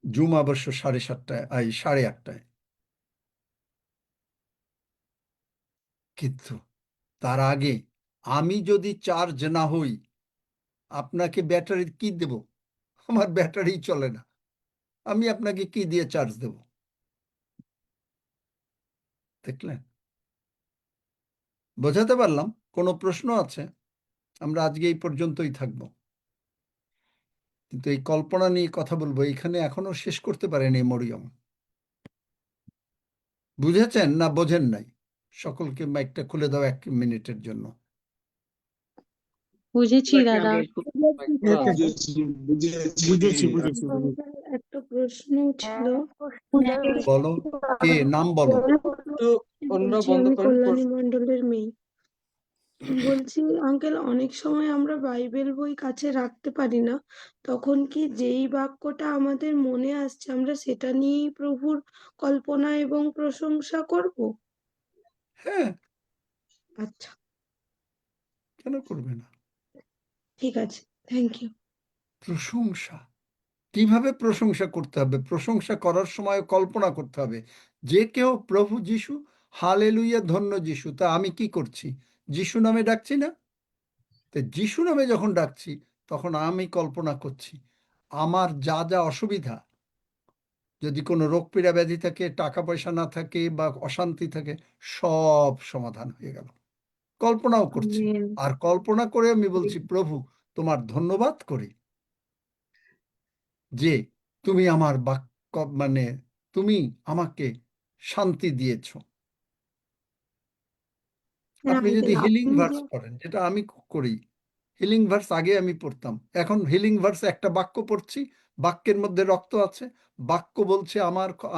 A: জুম অবশ্য 7:30টায়, 8:30টায়। কিন্তু তার আগে আমি যদি চার্জ না হই, আপনাকে ব্যাটারি কি দেব? আমার ব্যাটারি চলে না, আমি আপনাকে কি দিয়ে চার্জ দেব? দেখলেন? বোঝাতে পারলাম? কোনো প্রশ্ন আছে? আমরা আজকে এই পর্যন্তই থাকবো, কিন্তু এই কল্পনা নিয়ে কথা বলবো এখানে এখনো শেষ করতে পারেনি মরিয়ম। বুঝেছেন না বোঝেন নাই? সকলকে মাইকটা খুলে দাও 1 মিনিটের জন্য।
K: বুঝেছি
B: একটু
K: দাদা।
B: আগে একটু মাইক খোলা আছে।
N: বুঝেছি
K: একটা প্রশ্ন ছিল।
A: বলো, কে? নাম বলো।
B: একটু অন্য
K: বলছি
B: বন্ধ
K: আমি
B: করুন।
K: কল্যাণী মণ্ডলের মেয়ে। বলছি আঙ্কেল, অনেক সময় আমরা বাইবেল বই কাছে রাখতে পারি না, তখন কি যেই বাক্যটা আমাদের মনে আসছে আমরা সেটা নিয়েই প্রভুর কল্পনা এবং প্রশংসা করব?
A: হ্যাঁ,
K: আচ্ছা,
A: কেন করবে না?
K: ঠিক আছে, থ্যাংক ইউ।
A: প্রশংসা কিভাবে প্রশংসা করতে হবে? প্রশংসা করার সময় কল্পনা করতে হবে যে কেউ প্রভু যিশু, হালেলুয়া, ধন্য যিশু। তা আমি কি করছি? যিশু নামে ডাকছি না? তো যিশু নামে যখন ডাকছি তখন আমি কল্পনা করছি আমার যা যা অসুবিধা, যদি কোনো রোগ পীড়া ব্যাধি থাকে, টাকা পয়সা না থাকে বা অশান্তি থাকে, সব সমাধান হয়ে গেল। কল্পনাও করছি,
K: আমেন।
A: আর কল্পনা করে আমি বলছি প্রভু তোমার ধন্যবাদ করি যে তুমি আমার বাক্য, মানে তুমি আমাকে শান্তি দিয়েছ।
K: হ্যাঁ
A: আপনি যদি
K: আঙ্কেল,
A: হিলিং
K: আপনি
A: ভার্স
K: যে
A: পড়েন, যেটা আমি করি, হিলিং ভার্স আগে আমি পড়তাম, এখন হিলিং ভার্স একটা বাক্য পড়ছি, বাক্যের মধ্যে রক্ত আছে, বাক্য বলছে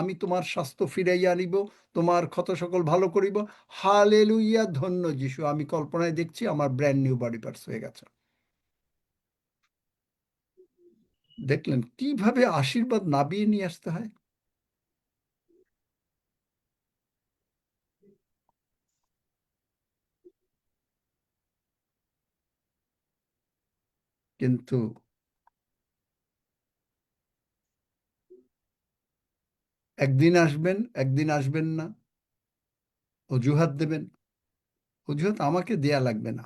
A: আমি তোমার স্বাস্থ্য ফিরাইয়া আনিব, তোমার ক্ষত সকল ভালো করিব, হালেলুইয়া, ধন্য যিশু। আমি কল্পনায় দেখছি আমার ব্র্যান্ড নিউ বডি পার্টস হয়ে গেছে। দেখলেন কিভাবে আশীর্বাদ নাবিয়ে নিয়ে আসতে হয়? কিন্তু একদিন আসবেন, একদিন আসবেন না, অজুহাত দেবেন। অজুহাত আমাকে দেয়া লাগবে না,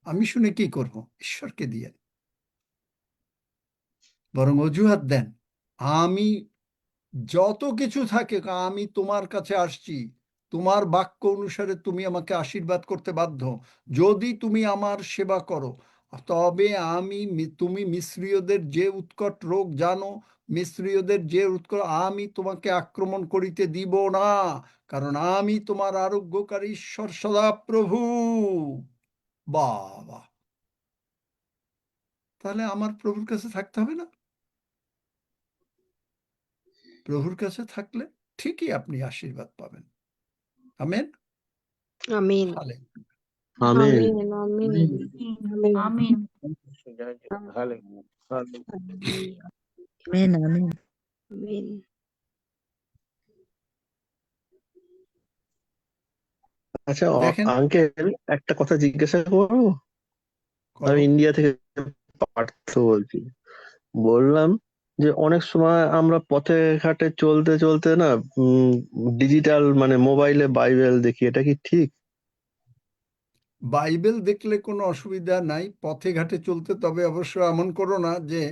A: আমি শুনে কি করব? ঈশ্বরকে দিয়ে। বরং অজুহাত দেন, আমি যত কিছু থাকে, আমি তোমার কাছে আসছি, তোমার বাক্য অনুসারে তুমি আমাকে আশীর্বাদ করতে বাধ্য। যদি তুমি আমার সেবা করো, তবে তুমি মিস্রীয়দের যে উৎকট রোগ জানো, মিস্রীয়দের যে উৎকট, আমি তোমাকে আক্রমণ করিতে দিব না, কারণ আমি তোমার আরোগ্যকারী ঈশ্বর সদাপ্রভু। বাবা, তাহলে আমার প্রভুর কাছে থাকতে হবে না? প্রভুর কাছে থাকলে ঠিকই আপনি আশীর্বাদ পাবেন। আমেন।
K: আমিন।
A: হালেলুয়া।
K: আমিন। আমিন। আমিন।
J: আমিন।
K: আমিন।
Q: আচ্ছা
A: দেখেন,
Q: আঙ্কেল, একটা কথা জিজ্ঞাসা করবো? আমি
A: করো।
Q: ইন্ডিয়া থেকে পার্থ বলছি। বললাম যে অনেক সময় আমরা পথে ঘাটে চলতে চলতে না ডিজিটাল মানে মোবাইলে বাইবেল দেখি, এটা কি ঠিক?
A: বাইবেল দেখলে কোনো অসুবিধা নাই পথে ঘাটে চলতে, তবে অবশ্য এমন করো না যে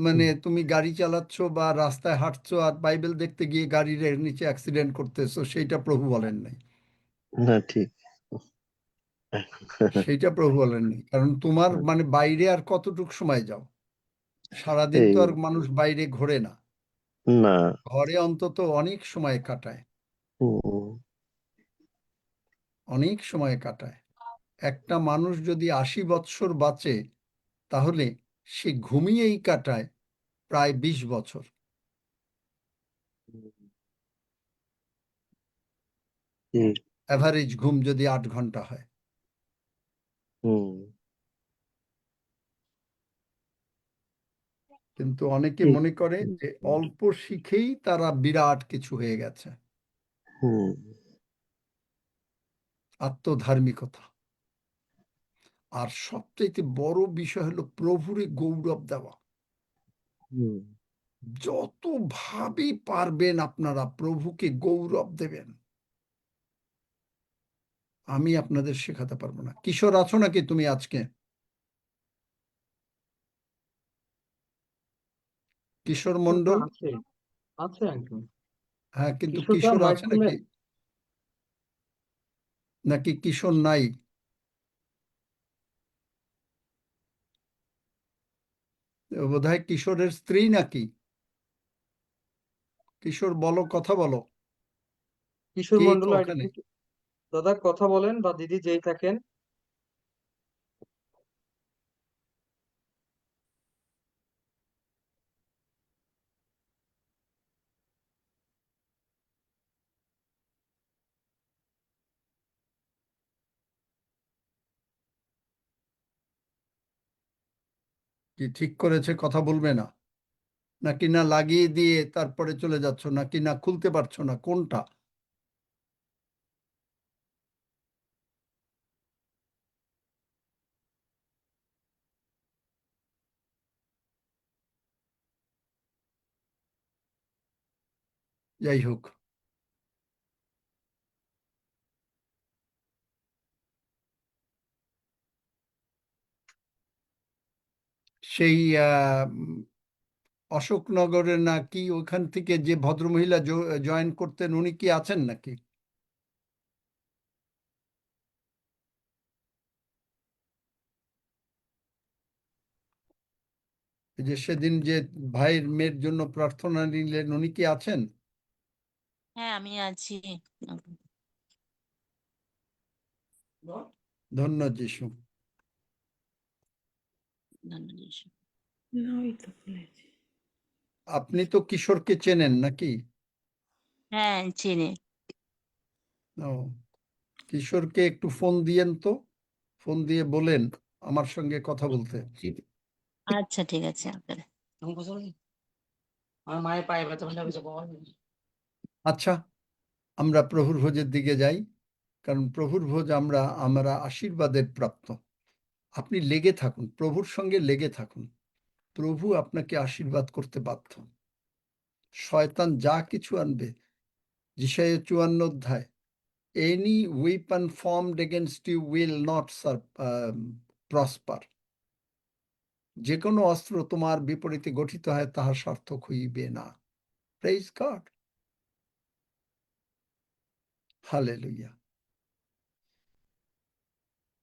A: মানে তুমি গাড়ি চালাচ্ছ বা রাস্তায় হাঁটছো আর বাইবেল দেখতে গিয়ে গাড়ির নিচে অ্যাক্সিডেন্ট করতেছো, সেইটা প্রভু বলেন নাই।
Q: না, ঠিক।
A: সেইটা প্রভু বলেন নাই, কারণ তোমার মানে বাইরে আর কতটুক সময় যাও? সারাদিন
Q: এই
A: তো আর মানুষ বাইরে ঘোরে না,
Q: না।
A: ঘরে অন্তত অনেক সময় কাটায়,
Q: হুম,
A: অনেক সময় কাটায়। একটা মানুষ যদি 80 বৎসর বাঁচে তাহলে সে ঘুমিয়েই কাটায় প্রায় 20 বছর।
Q: হুম
A: অ্যাভারেজ ঘুম যদি 8 ঘন্টা হয়।
Q: হুম
A: কিন্তু অনেকে
Q: হুম
A: মনে করে যে অল্প শিখেই তারা বিরাট কিছু হয়ে গেছে।
Q: হুম
A: আত্মধার্মিকতা। আর সবচেয়ে বড় বিষয় হলো প্রভুরে গৌরব দেওয়া।
Q: হুম
A: যতভাবে পারবেন আপনারা প্রভুকে গৌরব দেবেন। আমি আপনাদের শেখাতে পারবো না। কিশোর আছো নাকি তুমি আজকে? কিশোর মন্ডল?
B: আছে আছে আঙ্কেল।
A: হ্যাঁ, কিন্তু
B: কিশোরদা
A: কিশোর
B: মাইক
A: আছে
B: খুললেন?
A: নাকি কিশোর নাই? বোধহয় কিশোরের স্ত্রী নাকি? কিশোর বলো, কথা বলো।
B: কিশোর
A: কে
B: মন্ডল আইডি
A: ওখানে?
B: থেকে দাদা কথা বলেন, বা দিদি যেই থাকেন।
A: কি ঠিক করেছে কথা বলবে না? নাকি না লাগিয়ে দিয়ে তারপরে চলে যাচ্ছ, নাকি না খুলতে পারছো না, কোনটা? যাই হোক, সেই অশোকনগরে নাকি ওখান থেকে যে ভদ্রমহিলা জয়েন করতেন উনি কি আছেন নাকি? এই যে সেদিন যে ভাইয়ের মেয়ের জন্য প্রার্থনা নিলেন উনি কি আছেন?
O: হ্যাঁ আমি আছি।
A: ধন্য যিশু। আপনি তো কিশোরকে চেনেন নাকি?
O: হ্যাঁ চিনি।
A: ও, কিশোরকে একটু ফোন দিয়েন তো, ফোন দিয়ে বলেন আমার সঙ্গে কথা বলতে।
O: আচ্ছা ঠিক আছে আঙ্কেল। আমার মায়ের পায়ে ব্যথা
A: আচ্ছা, আমরা প্রভুর ভোজের দিকে যাই, কারণ প্রভুর ভোজ আমরা আশীর্বাদের প্রাপ্ত। আপনি লেগে থাকুন, প্রভুর সঙ্গে লেগে থাকুন। প্রভু আপনাকে আশীর্বাদ করতে বাধ্য। শয়তান যা কিছু আনবে, যিশায়া 54 অধ্যায়, any weapon formed against you will not prosper. যে কোনো অস্ত্র তোমার বিপরীতে গঠিত হয় তাহা সার্থক হইবে না। Praise god, hallelujah.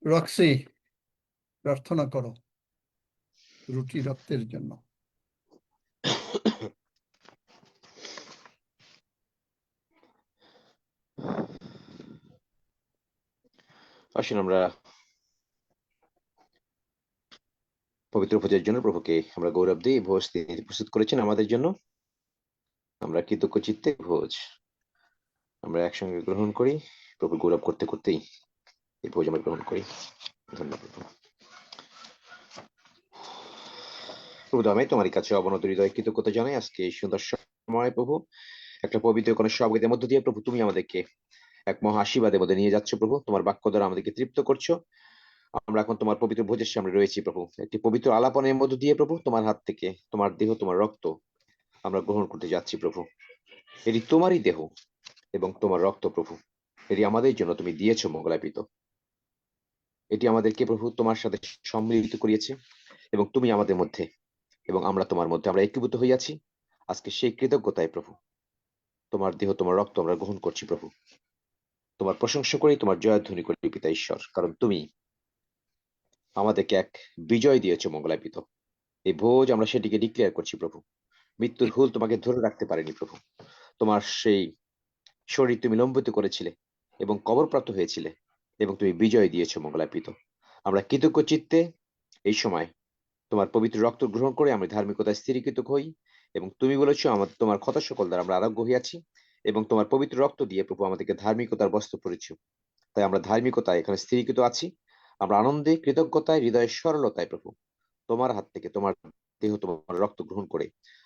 A: রক্সি, প্রার্থনা করো রুটি রক্তের জন্য।
R: আসুন আমরা পবিত্র ভোজের জন্য প্রভুকে আমরা গৌরব দিই। ভোজ তিনি প্রস্তুত করেছেন আমাদের জন্য। আমরা কৃতজ্ঞ চিত্তে ভোজ আমরা একসঙ্গে গ্রহণ করি। প্রভু গৌরব করতে করতেই এই ভোজ আমরা গ্রহণ করি। ধন্যবাদ প্রভু। আমি তোমার কাছে অবনত হৃদয় কৃতজ্ঞতা জানাই আজকে এই সুন্দর সময় প্রভু, একটা পবিত্র কোন সবগীতের মধ্য দিয়ে প্রভু তুমি আমাদেরকে এক মহা আশীর্বাদের মধ্যে নিয়ে যাচ্ছ প্রভু। তোমার বাক্য দ্বারা আমাদেরকে তৃপ্ত করছো। আমরা এখন তোমার পবিত্র ভোজের সামনে রয়েছি প্রভু, একটি পবিত্র আলাপনের মধ্য দিয়ে প্রভু তোমার হাত থেকে তোমার দেহ তোমার রক্ত আমরা গ্রহণ করতে যাচ্ছি প্রভু। এটি তোমারই দেহ এবং তোমার রক্ত প্রভু, এটি আমাদের জন্য তুমি দিয়েছো মঙ্গলাপিত। এটি আমাদেরকে প্রভু তোমার সাথে সম্মিলিত করিয়েছে এবং তুমি আমাদের মধ্যে এবং আমরা তোমার মধ্যে আমরা একীভূত হইয়াছি। আজকে সেই কৃতজ্ঞতায় প্রভু তোমার দেহ তোমার রক্ত আমরা গ্রহণ করছি প্রভু। তোমার প্রশংসা করি, তোমার জয়ধ্বনি করি পিতা ঈশ্বর, কারণ তুমি আমাদেরকে এক বিজয় দিয়েছো মঙ্গলাপিত। এই ভোজ আমরা সেটিকে ডিক্লেয়ার করছি প্রভু। মৃত্যুর হুল তোমাকে ধরে রাখতে পারেনি প্রভু। তোমার সেই শরীর তুমি লম্বিত করেছিলে এবং কবরপ্রাপ্ত হয়েছিলে এবং তুমি বিজয় দিয়েছো মঙ্গলাপিত। আমরা কৃতজ্ঞ চিত্তে এই সময় তোমার পবিত্র রক্ত গ্রহণ করে আমি ধার্মিকতায় স্থিরীকৃত হই, এবং তুমি বলেছো তোমার কথা সকল দ্বারা আমরা আরোগ্য হইয়াছি, এবং তোমার পবিত্র রক্ত দিয়ে প্রভু আমাদেরকে ধার্মিকতার বস্ত্র পরেছ। তাই আমরা ধার্মিকতায় এখানে স্থিরীকৃত আছি। আমরা আনন্দে, কৃতজ্ঞতায়, হৃদয়ের সরলতায় প্রভু তোমার হাত থেকে তোমার দেহ, তোমার রক্ত গ্রহণ করে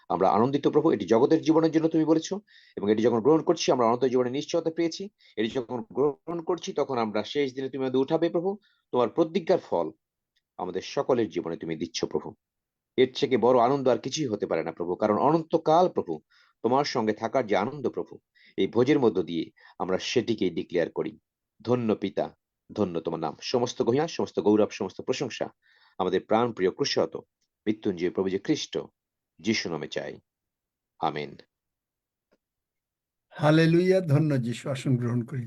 R: আমরা আনন্দিত প্রভু। এটি জগতের জীবনের জন্য তুমি বলেছো, এবং এটি যখন গ্রহণ করছি আমরা অনন্ত জীবনের নিশ্চয়তা পেয়েছি। এটি যখন গ্রহণ করছি তখন আমরা শেষ দিনে তুমি আমাদের উঠাবে প্রভু। তোমার প্রতিজ্ঞার ফল আমাদের সকলের জীবনে তুমি দিচ্ছ প্রভু। এর থেকে বড় আনন্দ আর কিছুই হতে পারে না প্রভু, কারণ অনন্তকাল প্রভু তোমার সঙ্গে থাকার যে আনন্দ প্রভু, এই ভোজের মধ্য দিয়ে আমরা সেটিকেই ডিক্লেয়ার করি। ধন্য পিতা, ধন্য তোমার নাম। সমস্ত গহিমা, সমস্ত গৌরব, সমস্ত প্রশংসা আমাদের প্রাণ প্রিয় ক্রুশত মৃত্যুঞ্জয় প্রভু যে খ্রিস্ট যিশু নামে চাই, আমেন।
A: হালেলুয়া। ধন্য যিশু। আসন গ্রহণ করি।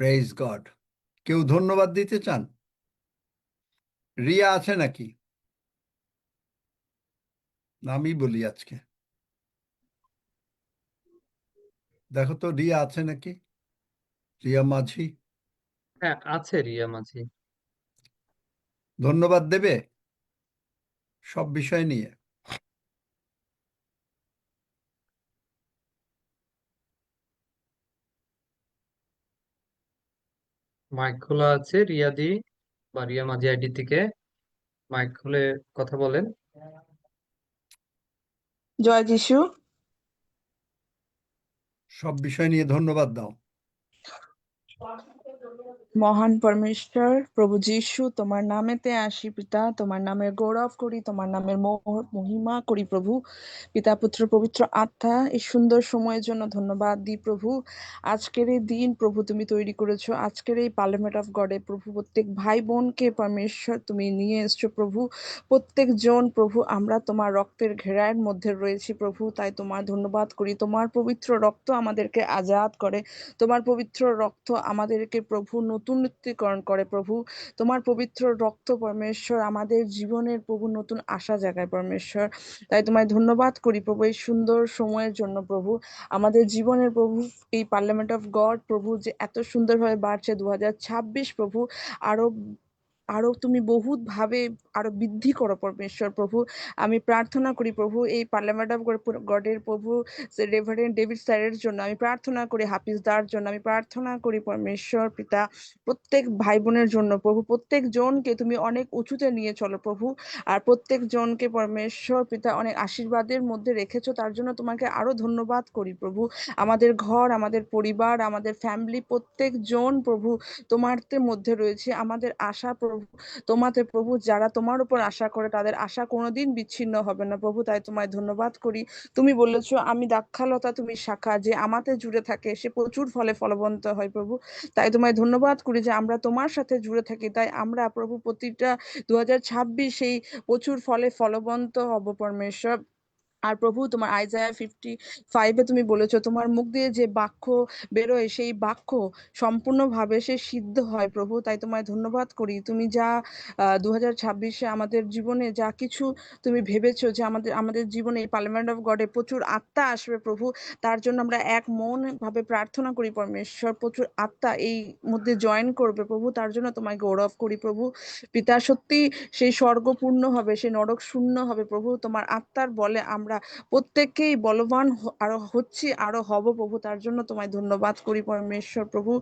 A: Praise God. কেউ ধন্যবাদ দিতে চান? রিয়া আছে নাকি? আমি বলি আজকে। দেখো তো রিয়া আছে নাকি? রিয়া মাঝি
B: হ্যাঁ, আছে রিয়া মাঝি।
A: ধন্যবাদ দেবে সব বিষয় নিয়ে?
B: মাইক খোলা আছে রিয়া দি বা রিয়া মাঝি আইডি থেকে। মাইক খুলে কথা বলেন।
G: জয় যিশু।
A: সব বিষয় নিয়ে ধন্যবাদ দাও।
G: মহান পরমেশ্বর প্রভু যীশু, তোমার নামেতে আসি পিতা, তোমার নামের গৌরব করি, তোমার নামের মহিমা করি প্রভু। পিতা, পুত্র, পবিত্র আত্মা, এই সুন্দর সময়ের জন্য ধন্যবাদ দিই প্রভু। আজকের এই দিন প্রভু তুমি তৈরি করেছো, আজকের এই পার্লামেন্ট অফ গডে প্রভু প্রত্যেক ভাই বোনকে পরমেশ্বর তুমি নিয়ে এসছো প্রভু। প্রত্যেক জন প্রভু আমরা তোমার রক্তের ঘেরায়ের মধ্যে রয়েছি প্রভু, তাই তোমার ধন্যবাদ করি। তোমার পবিত্র রক্ত আমাদেরকে আজাদ করে, তোমার পবিত্র রক্ত আমাদেরকে প্রভু নতুনত্বীকরণ করে প্রভু। তোমার পবিত্র রক্ত পরমেশ্বর আমাদের জীবনের প্রভু নতুন আশা জাগায় পরমেশ্বর। তাই তোমায় ধন্যবাদ করি প্রভু এই সুন্দর সময়ের জন্য প্রভু। আমাদের জীবনের প্রভু এই পার্লামেন্ট অফ গড প্রভু যে এত সুন্দরভাবে বাড়ছে 2026 প্রভু, আরো আরো তুমি বহুত ভাবে আরো বৃদ্ধি করো পরমেশ্বর প্রভু। আমি প্রার্থনা করি প্রভু এই পার্লামেন্ট অফ গডের প্রভু রেভারেন্ড ডেভিড স্যারের জন্য আমি প্রার্থনা করি, হাফিজদার জন্য আমি প্রার্থনা করি পরমেশ্বর পিতা। প্রত্যেক ভাই বোনের জন্য প্রভু, প্রত্যেক জনকে তুমি অনেক উঁচুতে নিয়ে চলো প্রভু, আর প্রত্যেক জনকে পরমেশ্বর পিতা অনেক আশীর্বাদের মধ্যে রেখেছো, তার জন্য তোমাকে আরো ধন্যবাদ করি প্রভু। আমাদের ঘর, আমাদের পরিবার, আমাদের ফ্যামিলি, প্রত্যেক জন প্রভু তোমার মধ্যে রয়েছে। আমাদের আশা প্রভু তোমাতে প্রভু, যারা তোমার উপর আশা করে তাদের আশা কোনোদিন বিচ্ছিন্ন হবে না প্রভু, তাই তোমায় ধন্যবাদ করি। তুমি বলেছো আমি দ্রাক্ষালতা, তুমি শাখা, যে আমাতে জুড়ে থাকে সে প্রচুর ফলে ফলবন্ত হয় প্রভু। তাই তোমায় ধন্যবাদ করি যে আমরা তোমার সাথে জুড়ে থাকি, তাই আমরা প্রভু প্রতিটা 2026 সেই প্রচুর ফলে ফলবন্ত হব পরমেশ্বর। আর প্রভু তোমার আইজায়া 55-এ তুমি বলেছো তোমার মুখ দিয়ে যে বাক্য বেরোয় সেই বাক্য সম্পূর্ণভাবে সে সিদ্ধ হয় প্রভু, তাই তোমায় ধন্যবাদ করি। তুমি যা 2026-এ আমাদের জীবনে যা কিছু তুমি ভেবেছো যে আমাদের জীবনে এই পার্লামেন্ট অফ গডে প্রচুর আত্মা আসবে প্রভু, তার জন্য আমরা এক মন ভাবে প্রার্থনা করি পরমেশ্বর। প্রচুর আত্মা এই মধ্যে জয়েন করবে প্রভু, তার জন্য তোমায় গৌরব করি প্রভু। পিতা, সত্যি সেই স্বর্গ পূর্ণ হবে, সেই নরক শূন্য হবে প্রভু। তোমার আত্মার বলে আমরা প্রত্যেককেই বলবান আরো হচ্ছি, আরো হব প্রভু, তার জন্য তোমায় ধন্যবাদ করি পরমেশ্বর প্রভু।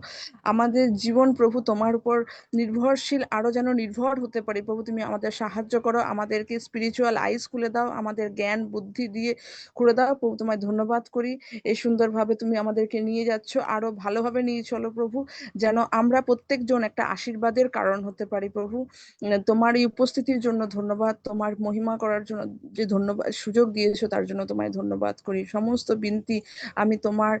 G: আমাদের জীবন প্রভু তোমার উপর নির্ভরশীল, আরো যেন নির্ভর হতে পারি প্রভু। তুমি আমাদের সাহায্য করো, আমাদেরকে স্পিরিচুয়াল আইস খুলে দাও, আমাদের জ্ঞান বুদ্ধি দিয়ে খুলে দাও প্রভু। তোমায় ধন্যবাদ করি এই সুন্দরভাবে তুমি আমাদেরকে নিয়ে যাচ্ছ, আরো ভালোভাবে নিয়ে চলো প্রভু, যেন আমরা প্রত্যেকজন একটা আশীর্বাদের কারণ হতে পারি প্রভু। তোমার এই উপস্থিতির জন্য ধন্যবাদ, তোমার মহিমা করার জন্য যে ধন্যবাদ সুযোগ দিয়েছো
S: দিয়েছো তার জন্য তোমায় ধন্যবাদ করি। সমস্ত বিনতি আমি তোমার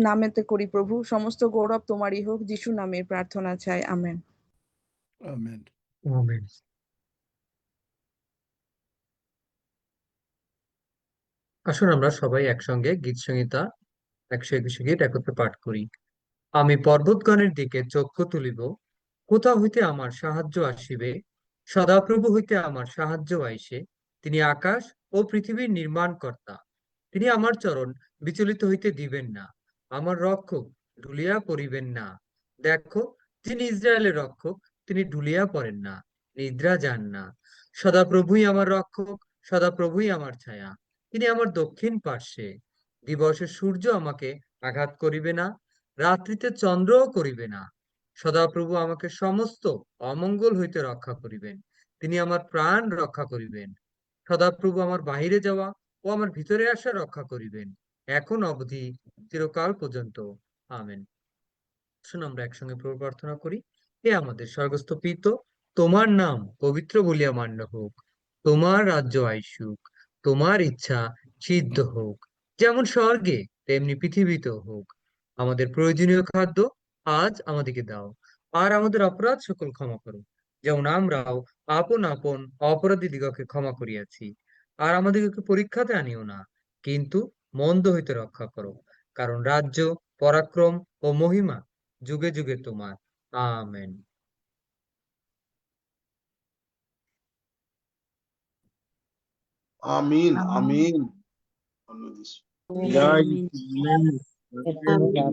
S: নামেতে করি প্রভু, সমস্ত গৌরব তোমারই হোক, যিশু নামে প্রার্থনা চাই, আমেন।
A: আমেন।
B: আমেন। আসুন আমরা সবাই একসঙ্গে গীত সংহিতা 121 গীত একত্রে পাঠ করি। আমি পর্বতগণের দিকে চক্ষু তুলিব, কোথা হইতে আমার সাহায্য আসিবে? সদাপ্রভু হইতে আমার সাহায্য আইসে। তিনি আকাশ ও পৃথিবীর নির্মাণকর্তা। তিনি আমার চরণ বিচলিত হইতে দিবেন না, আমার রক্ষক ঢুলিয়া পড়িবেন না। দেখো, যিনি ইসরায়েলের রক্ষক, তিনি ঢুলিয়া পড়েন না, নিদ্রা যান না। সদাপ্রভুই আমার রক্ষক, সদাপ্রভুই আমার ছায়া। তিনি আমার দক্ষিণ পার্শ্বে। দিবসে সূর্য আমাকে আঘাত করিবে না, রাত্রিতে চন্দ্রও করিবে না। সদাপ্রভু আমাকে সমস্ত অমঙ্গল হইতে রক্ষা করিবেন। তিনি আমার প্রাণ রক্ষা করিবেন। সদাপ্রভু আমার বাহিরে যাওয়া ও আমার ভিতরে আসা রক্ষা করিবেন, এখন অবধি চিরকাল পর্যন্ত। আমেন। শুন আমরা একসঙ্গে প্রভু প্রার্থনা করি। হে আমাদের স্বর্গস্থ পিতা, তোমার নাম পবিত্র বলিয়া মান্য হোক, তোমার রাজ্য আইসুক, তোমার ইচ্ছা সিদ্ধ হোক, যেমন স্বর্গে তেমনি পৃথিবীতেও হোক। আমাদের প্রয়োজনীয় খাদ্য আজ আমাদেরকে দাও, আর আমাদের অপরাধ সকল ক্ষমা করো, যেমন আমরাও আপন আপন অপরাধীদিগকে ক্ষমা করিয়াছি। আর আমাদেরকে পরীক্ষাতে আনিও না, কিন্তু মন্দ হইতে রক্ষা করো, কারণ রাজ্য, পরাক্রম ও মহিমা যুগে যুগে তোমার। আমেন।
N: আমিন আমিন। জয় যিশু।
J: আমেন।